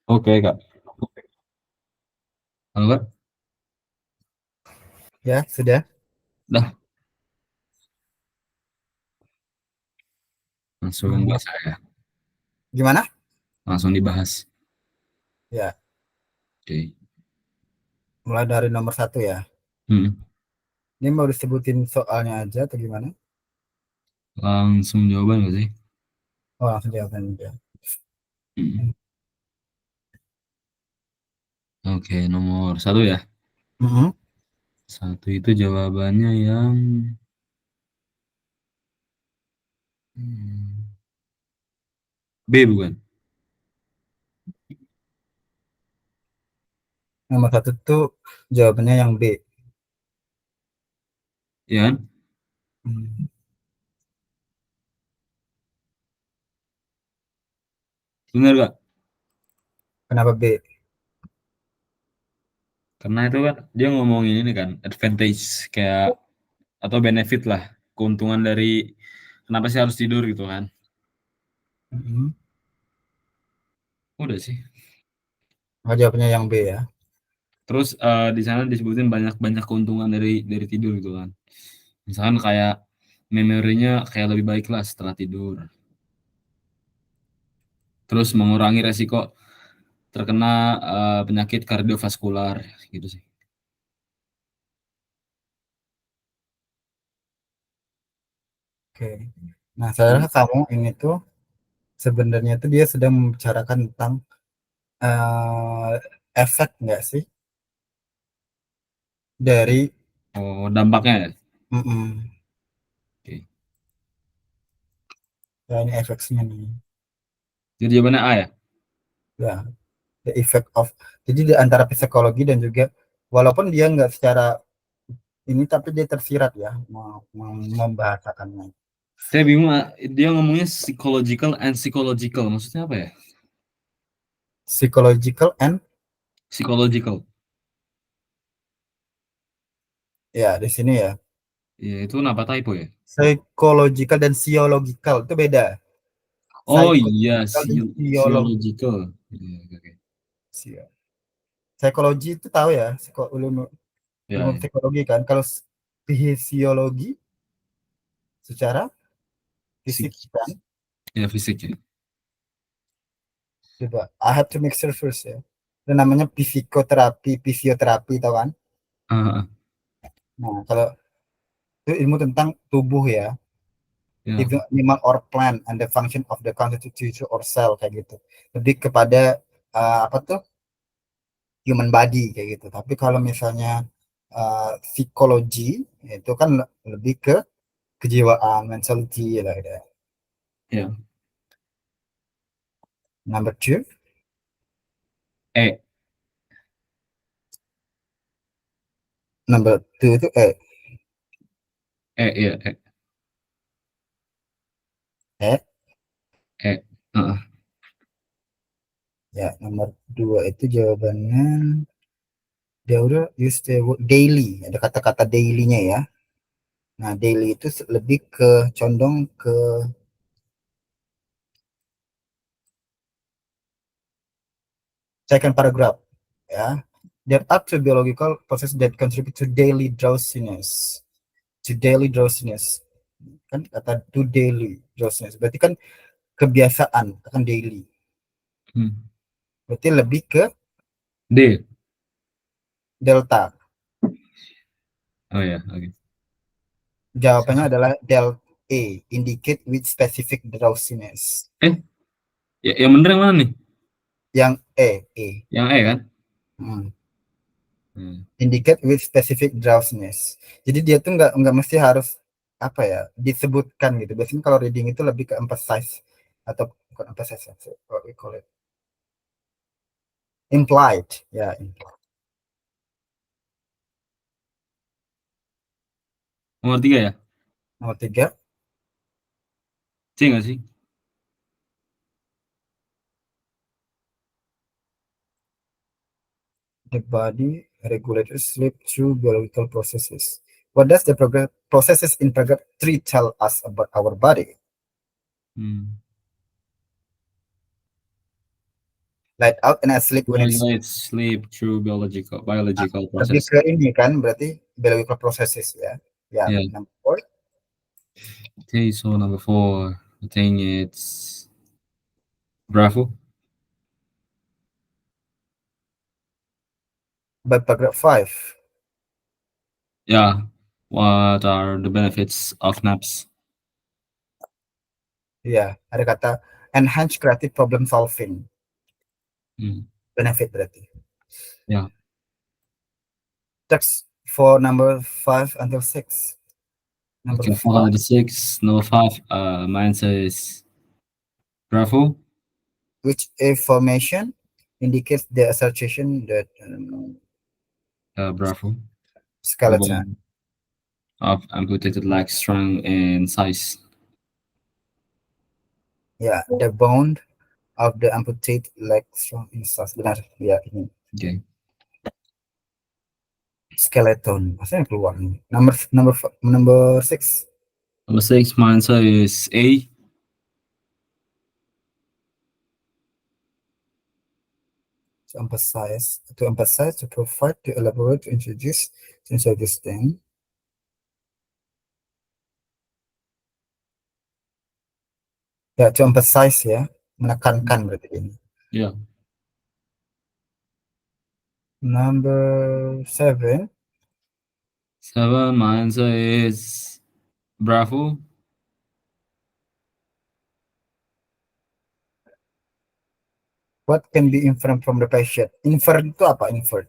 Oke, Kak. Halo, Kak. Ya, sudah. Dah, langsung Hmm, bahas saya. Gimana? Langsung dibahas. Ya, Oke. mulai dari nomor satu ya. Hmm. Ini mau disebutin soalnya aja atau gimana? Langsung jawaban nggak sih? Oh, langsung jawaban aja. Hmm. Oke, nomor satu ya. Mhm. Satu itu jawabannya yang hmm, B bukan? Nomor satu tuh jawabannya yang B. Iya kan? Hmm. Bener gak? Kenapa B? Karena itu kan dia ngomongin ini kan advantage kayak atau benefit lah, keuntungan dari kenapa sih harus tidur gitu kan. Mhm. Udah sih. Oh, jawabannya yang B ya. Terus di sana disebutin banyak-banyak keuntungan dari tidur gitu kan. Misalkan kayak memorinya kayak lebih baik lah setelah tidur. Terus mengurangi resiko terkena penyakit kardiovaskular gitu sih. Oke. Nah, saya Hmm. rasa kamu ini tuh sebenarnya tuh dia sedang membicarakan tentang eh, efek nggak sih dari Oh, dampaknya ya. mm-mm. Oke. Ya, ini efeknya nih. Jadi jawabannya A ya. Ya, the effect of. Jadi di antara psikologi dan juga walaupun dia nggak secara ini tapi dia tersirat ya membahasakannya. Saya bingung dia ngomongnya psychological and psychological. Maksudnya apa ya? Psychological and Psychological. ya di sini ya. Ya, itu kenapa typo ya? Psychological dan psiological itu beda. Oh iya, Psychological dan psiologi. physiological. Iya, oke, oke. Psikologi itu tahu ya, ilmu, Ya, ilmu ya. psikologi kan. Kalau fisiologi secara fisik Fisik. kan. Ya, fisik ya. Coba, I have to make sure first ya. Itu namanya fisioterapi tahu kan? Ah, ah, Nah, kalau itu ilmu tentang tubuh ya, ya, even animal or plant and the function of the constitution or cell kayak gitu. Lebih kepada apa tuh human body kayak gitu. Tapi kalau misalnya psikologi itu kan lebih ke kejiwaan, mentality lah ya. ya. Number two, E, number two itu ya, E, eh E. Ah, ah. ya nomor dua itu jawabannya dia udah use the word daily, ada kata-kata dailynya ya. Nah, daily itu lebih ke condong ke second paragraph ya. There are two biological processes that contribute to daily drowsiness. To daily drowsiness. Kan kata to daily drowsiness. Berarti kan kebiasaan akan daily. Hmm. Berarti lebih ke D. delta. Oh ya, oke. Jawabannya adalah delta A, indicate with specific drowsiness. Eh, yang bener yang mana nih? Yang E. Yang E kan? Hmm. Hmm. Indicate with specific drowsiness. Jadi dia tuh nggak mesti harus apa ya disebutkan gitu. Biasanya kalau reading itu lebih ke emphasize atau bukan emphasize, what we call it implied ya. Implied. Nomor tiga ya? Nomor tiga, C nggak sih? the body regulates sleep through biological processes. What does the processes in paragraph 3 tell us about our body? Hmm. light out and asleep when it's Regulates sleep through biological lebih process. ke ini kan berarti biological processes ya. Ya, Yeah. number four. Okay, so number 4, I think it's Bravo. But paragraph five, Yeah. What are the benefits of naps? ya ada kata enhance creative problem solving, Hmm. benefit berarti. Yeah. Text for number five until six. Number Okay, five, 6, number 5, mine says Bravo. which information indicates the association that Bravo. The skeleton. bone of amputated leg strength and size. Ya, the bone of the amputated leg strong in size. Benar, ya ini. Okay. Skeleton. Maksudnya keluar nih. Number six. Number 6, mine says A. To emphasize, to provide, to elaborate, to introduce them. Ya, to emphasize ya, menekankan berarti ini. Yeah. Number 7, 7, mine says Bravo. what can be inferred from the patient? Inferred itu apa? Inferred.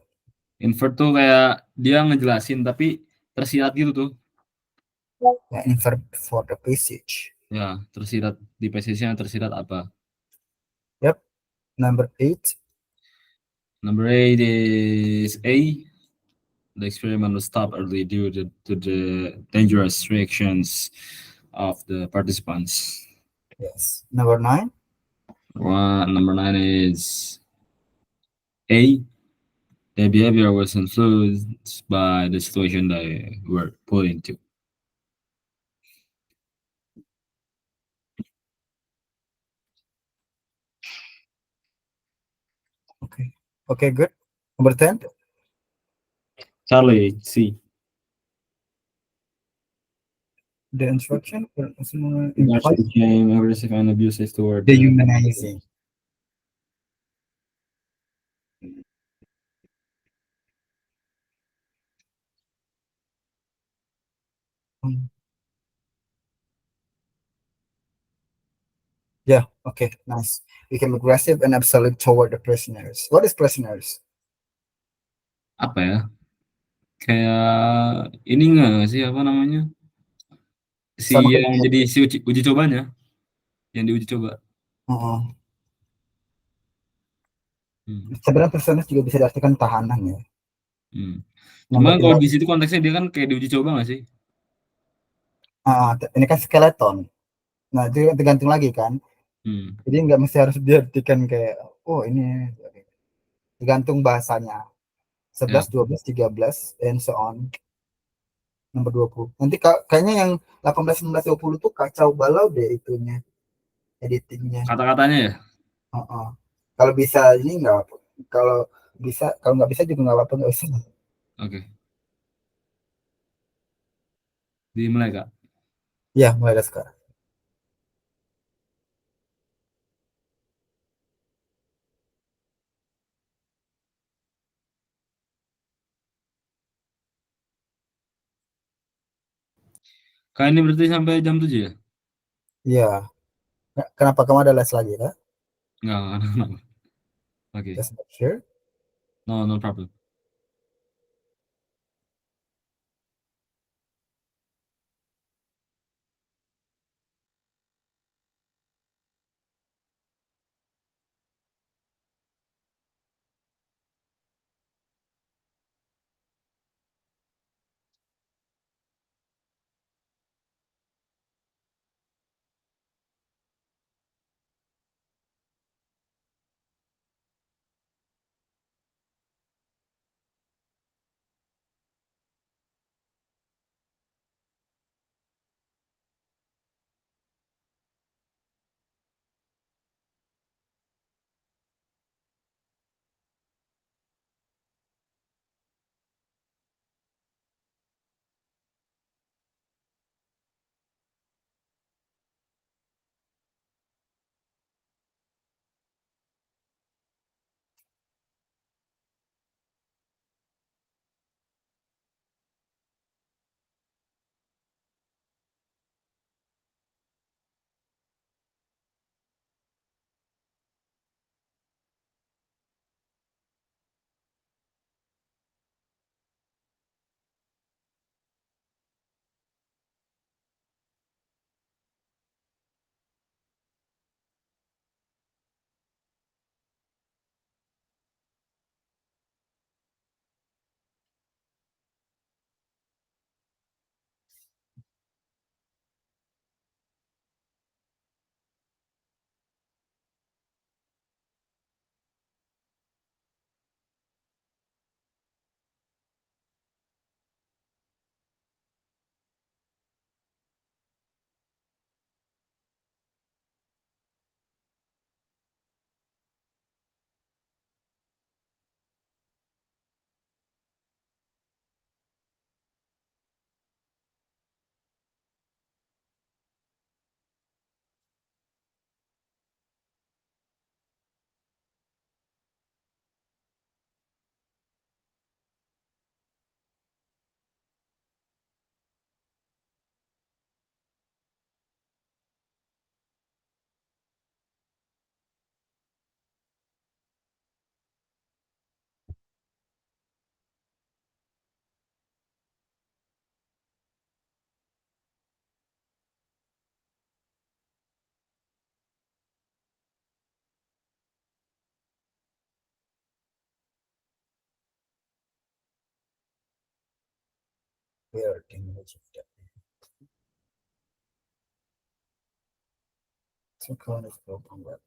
Invert tuh kayak dia ngejelasin tapi tersirat gitu tuh. Ya, inferred for the passage. Ya, tersirat di passage-nya tersirat apa? Yep. Number 8, Number 8 is A. The experiment was stopped early due to the dangerous reactions of the participants. yes. Number 9, Number 9 is A. Their behavior was influenced by the situation they were put into. okay. Okay, good. Number 10, Charlie, C. the instruction March implies became aggressive and abusive toward the dehumanizing. Yeah, okay, nice. Became aggressive and absolute toward the prisoners. What is prisoners? apa ya? Kayak ini enggak sih apa namanya? Si Sama yang kayak jadi si uji cobanya, yang diuji coba. Hmm. sebenarnya prisoners juga bisa diartikan tahanan ya. Hmm. Cuma Number kalau 11. di situ konteksnya dia kan kayak diuji coba nggak sih? Ini kan skeleton. Nah, itu tergantung lagi kan. Hmm. Jadi nggak mesti harus diartikan kayak, oh ini. Tergantung bahasanya. Ya, 11, 12, 13, and so on. Nomor 20. Nanti kayaknya yang 18, 19, 20 tuh kacau balau deh itunya. Editingnya. kata-katanya ya. Kalau bisa ini nggak apa. Kalau bisa, kalau nggak bisa juga nggak apa-apa, nggak usah. Oke. Dimulai Kak. Ya, mulai dari sekarang. Kak ini berarti sampai jam 7 ya? Iya. Kenapa kamu ada les lagi ya? Enggak, enggak. Oke. Just make sure. No, no problem. Weird image of that. Some kind of open web.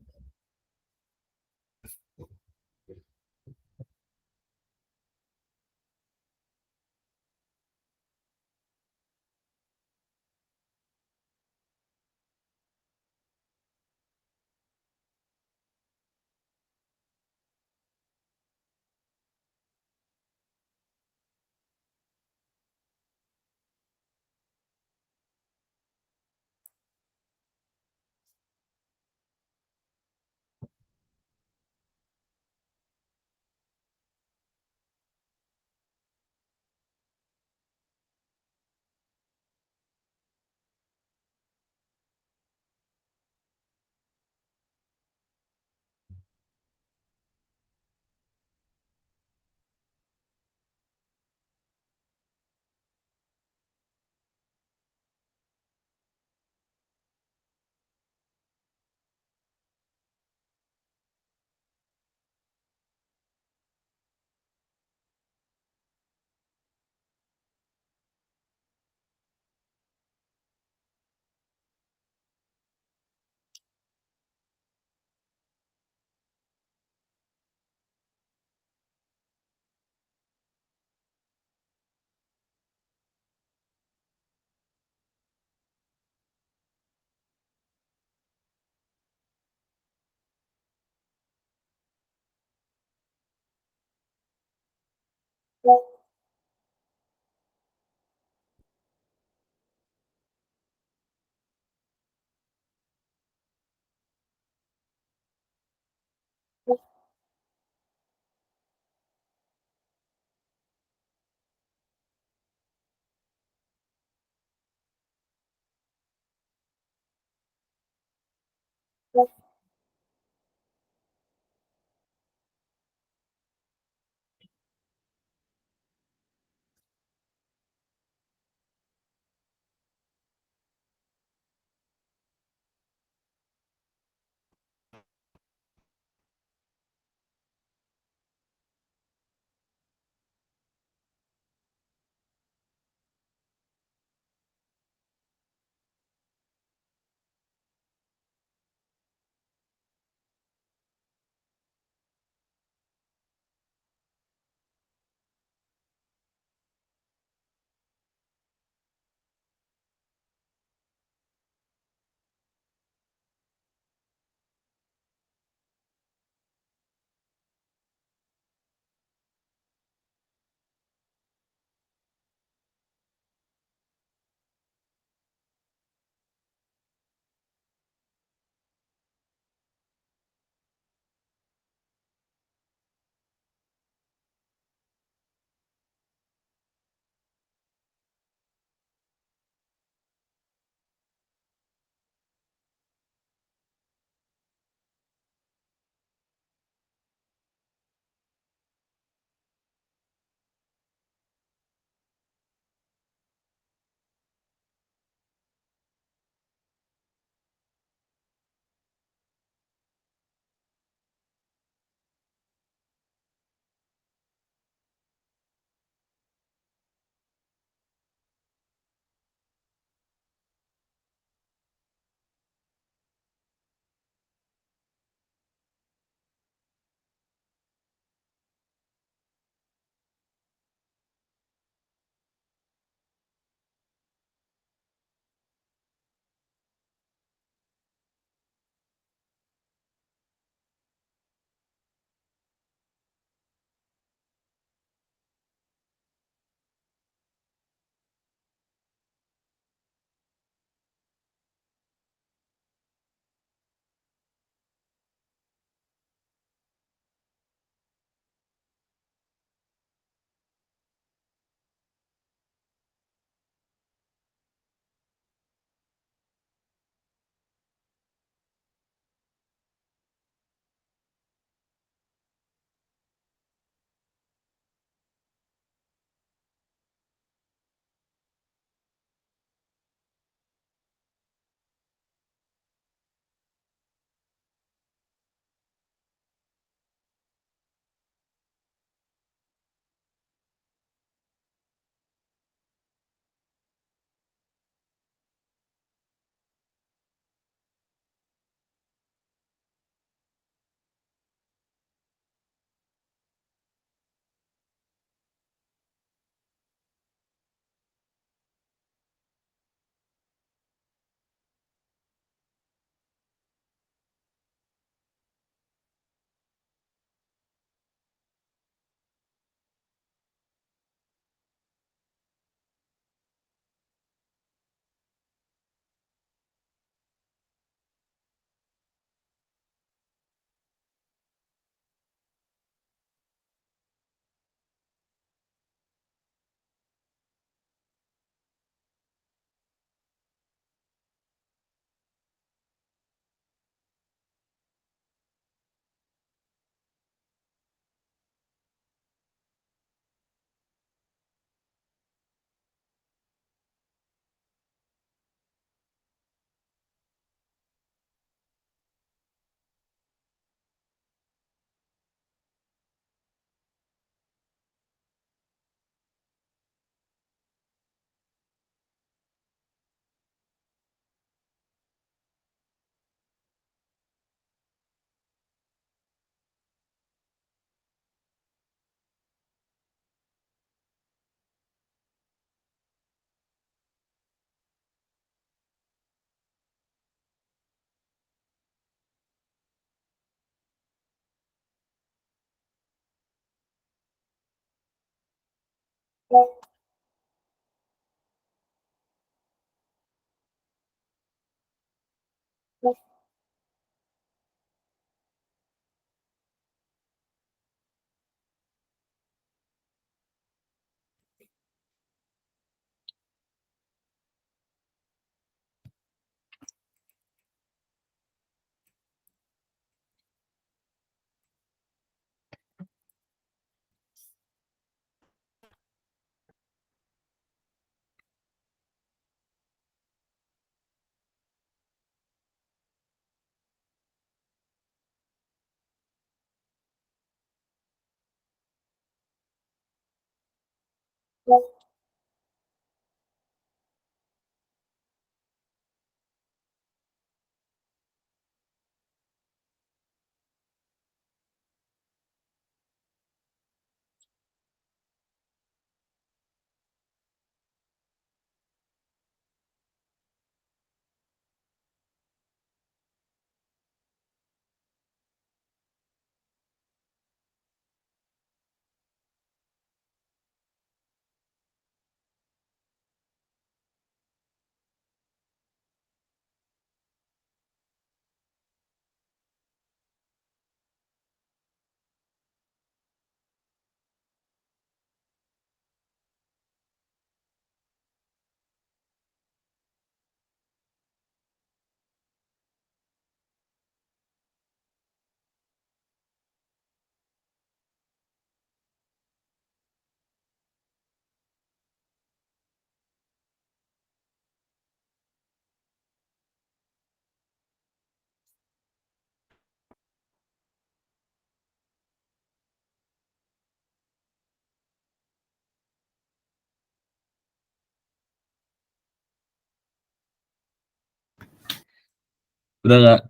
Udah nggak?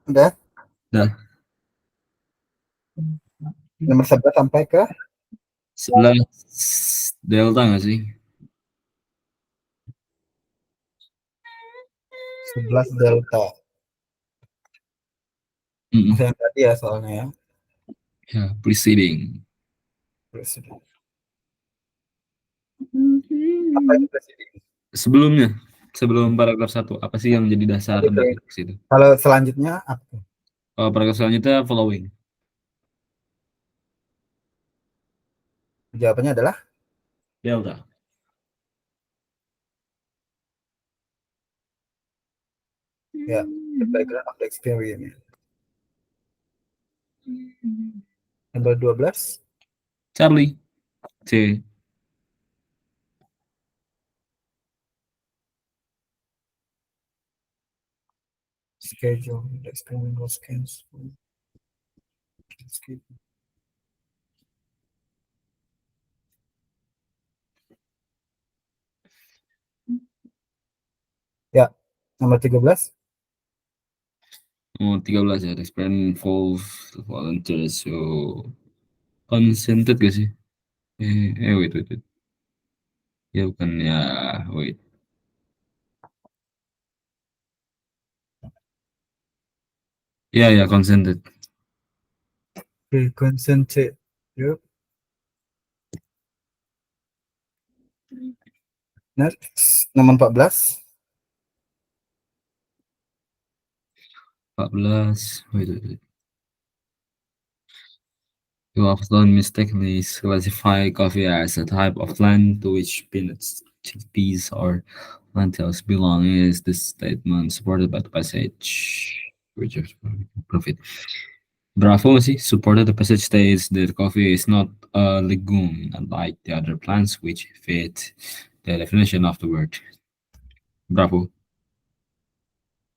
Udah. Udah. Nomor 11 sampai ke 11 delta nggak sih? 11 delta. Masih yang tadi ya soalnya ya. Ya, preceding. Presiden. Apa itu presiden? Sebelumnya, sebelum paragraf 1, apa sih yang jadi dasar Itu. dari situ? Kalau selanjutnya apa? Paragraf selanjutnya following. Jawabannya adalah Delta. ya, the background of the experience. Nomor 12. Charlie. C. Schedule. The experiment was cancelled. Ya, nomor 13. Oh, 13 ya. The experiment involve volunteers. So, consented gak sih? Wait. Ya, bukan ya. Wait. Ya, consented. Consented. Yuk. Next, nomor 14. 14. Wait. You often mistakenly classify coffee as a type of plant to which peanuts, chickpeas, or lentils belong. Is this statement supported by the passage? Which is profit. Bravo sih, supported the passage states that coffee is not a legume, unlike the other plants which fit the definition of the word. Bravo.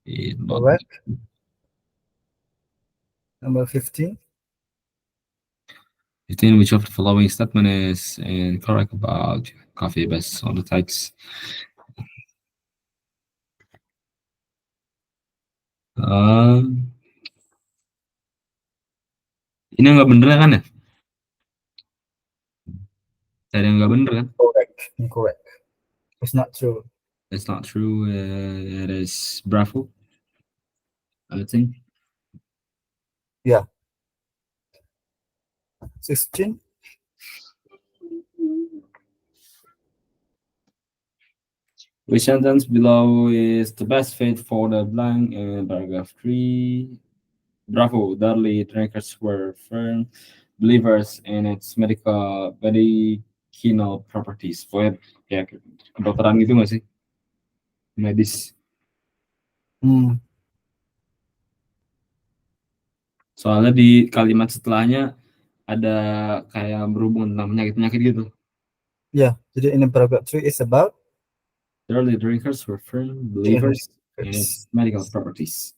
Not Correct. Number 15. 15. Which of the following statement is incorrect about coffee based on the text? Ini nggak bener kan ya? Ada yang nggak bener kan? Correct. Incorrect. It's not true. It's not true. It is bravo. I think. Yeah. 16. Which sentence below is the best fit for the blank in paragraph 3? Bravo, Dudley drinkers were firm believers in its medicinal properties. Pokoknya ya kedokteran gitu nggak sih? Medis. Hmm, Soalnya di kalimat setelahnya ada kayak berhubungan tentang penyakit-penyakit gitu. ya, jadi ini paragraph 3 is about The early drinkers were firm the believers in English. its medical properties.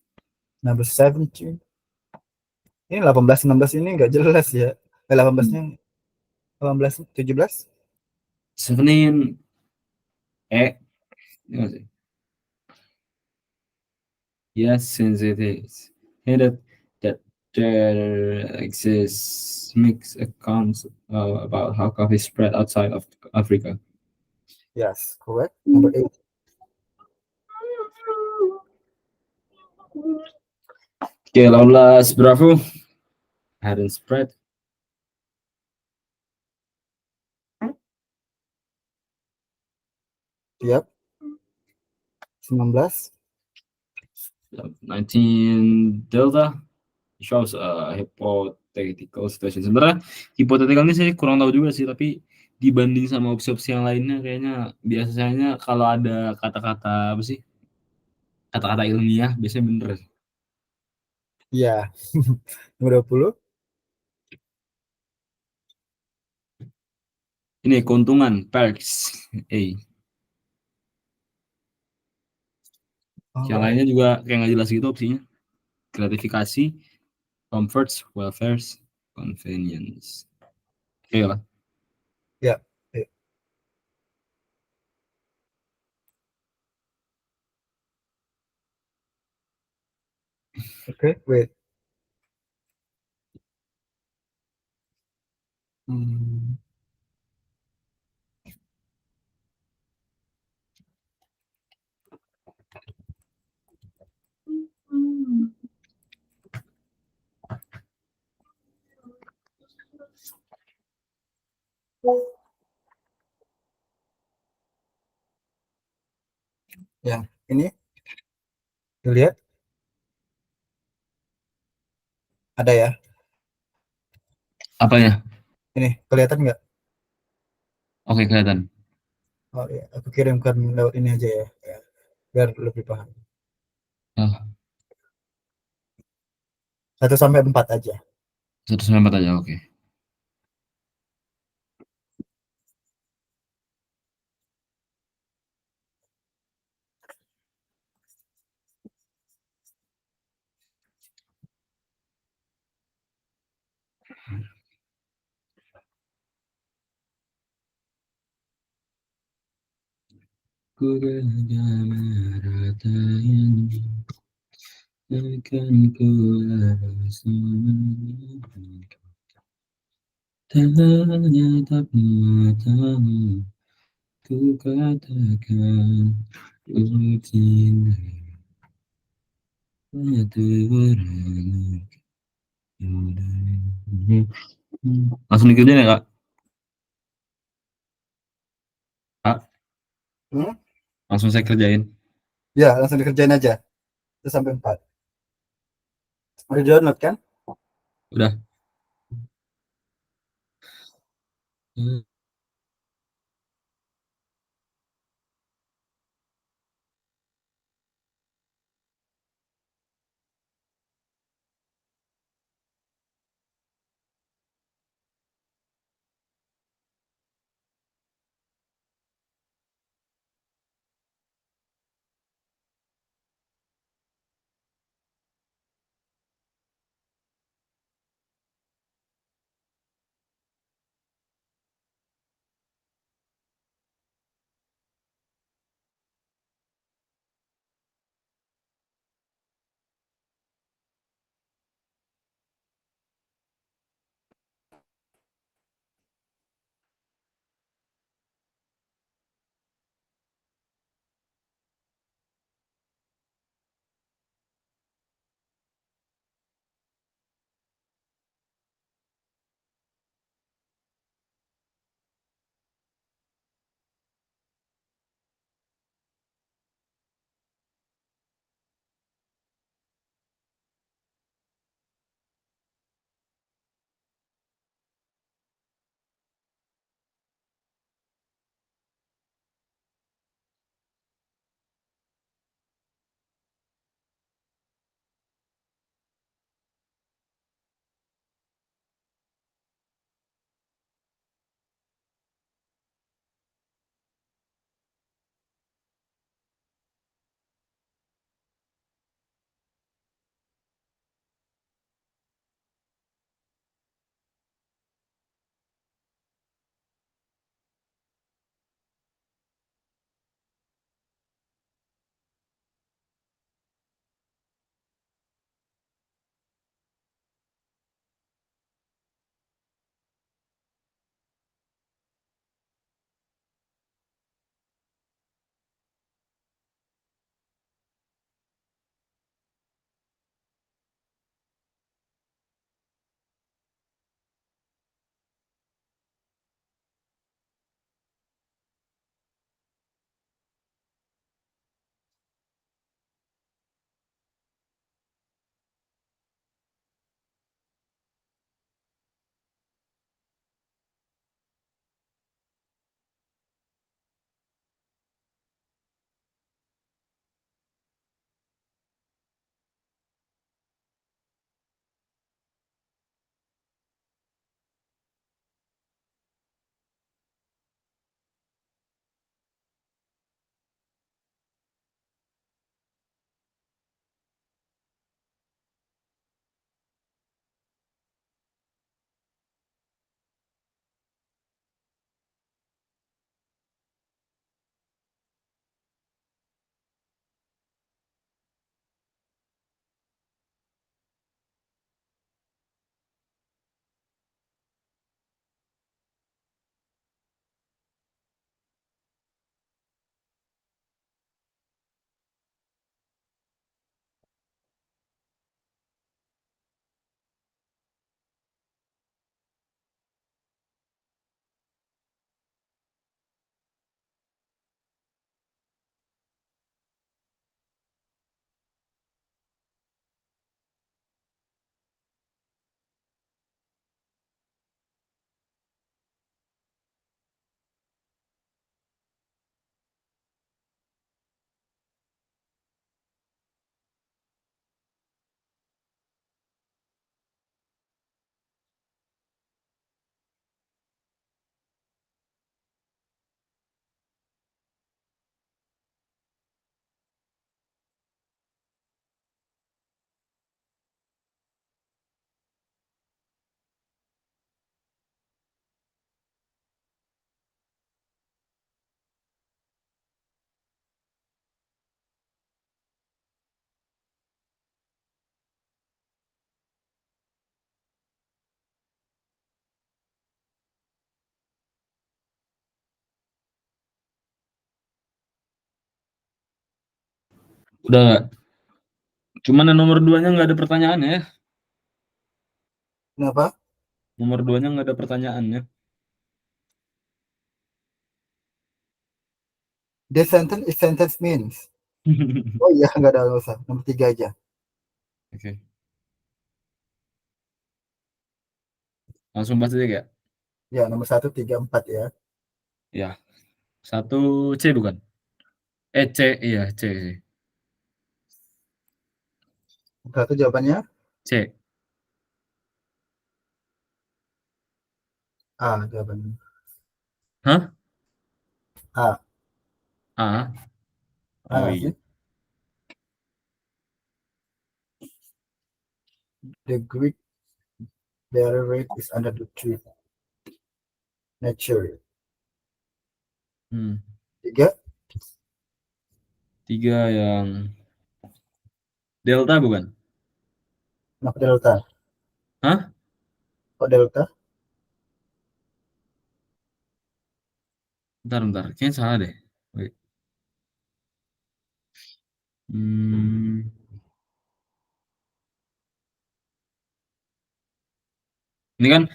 Number 17. Ini 18 19 ini nggak jelas ya. 18-nya 18 17. 17 ya nggak sih? Yes, since it is hinted that there exists mixed accounts about how coffee spread outside of Africa. Yes, correct. Number 8. Oke, 18 Bravo. Hadn't spread. Yep. 19. 19 Delta shows a hypothetical situation. Sebenarnya hypothetical ini saya kurang tahu juga sih, tapi dibanding sama opsi-opsi yang lainnya kayaknya biasanya kalau ada kata-kata apa sih? Kata-kata ilmiah biasanya bener. Iya. Nomor 20. Ini keuntungan perks. Yang Alright. lainnya juga kayak nggak jelas gitu opsinya. Gratifikasi, comforts, welfares, convenience. Oke lah. Ya. Eh, Oke, wait. Hmm, yang ini lihat ada ya. Apanya? Ini kelihatan nggak? Oke, kelihatan. Oh ya, aku kirimkan lewat ini aja ya, ya, biar lebih paham. Ah, 1 sampai 4 aja. 1 sampai 4 aja, oke. Ku gada meratapi akan ku rasa tanya tak matamu ku katakan ku cinta satu orang. Langsung dikerjain ya kak? Kak, Hmm? langsung saya kerjain. Ya, langsung dikerjain aja. 1 sampai 4. Udah download kan? Udah. Udah nggak? Cuman yang nomor duanya nggak ada pertanyaannya ya. Kenapa? Nomor duanya nggak ada pertanyaannya. The sentence is sentence means. Oh iya, nggak ada, nggak usah. Nomor 3 aja. Oke. Langsung bahas aja ya. Ya, nomor 1, 3, 4 ya. Ya. Satu C bukan? C, iya C. Nomor 1 jawabannya C. A jawabannya. Hah? A. A. A Oh nggak iya. sih? The Greek derivative is under the tree. Nature. Hmm. 3. Tiga yang delta bukan? Kenapa delta? Hah? Kok delta? Bentar. Kayaknya salah deh. Wait. Hmm. Ini kan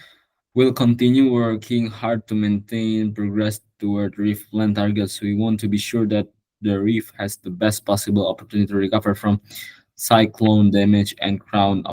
will continue working hard to maintain progress toward reef land targets. We want to be sure that the reef has the best possible opportunity to recover from cyclone damage and crown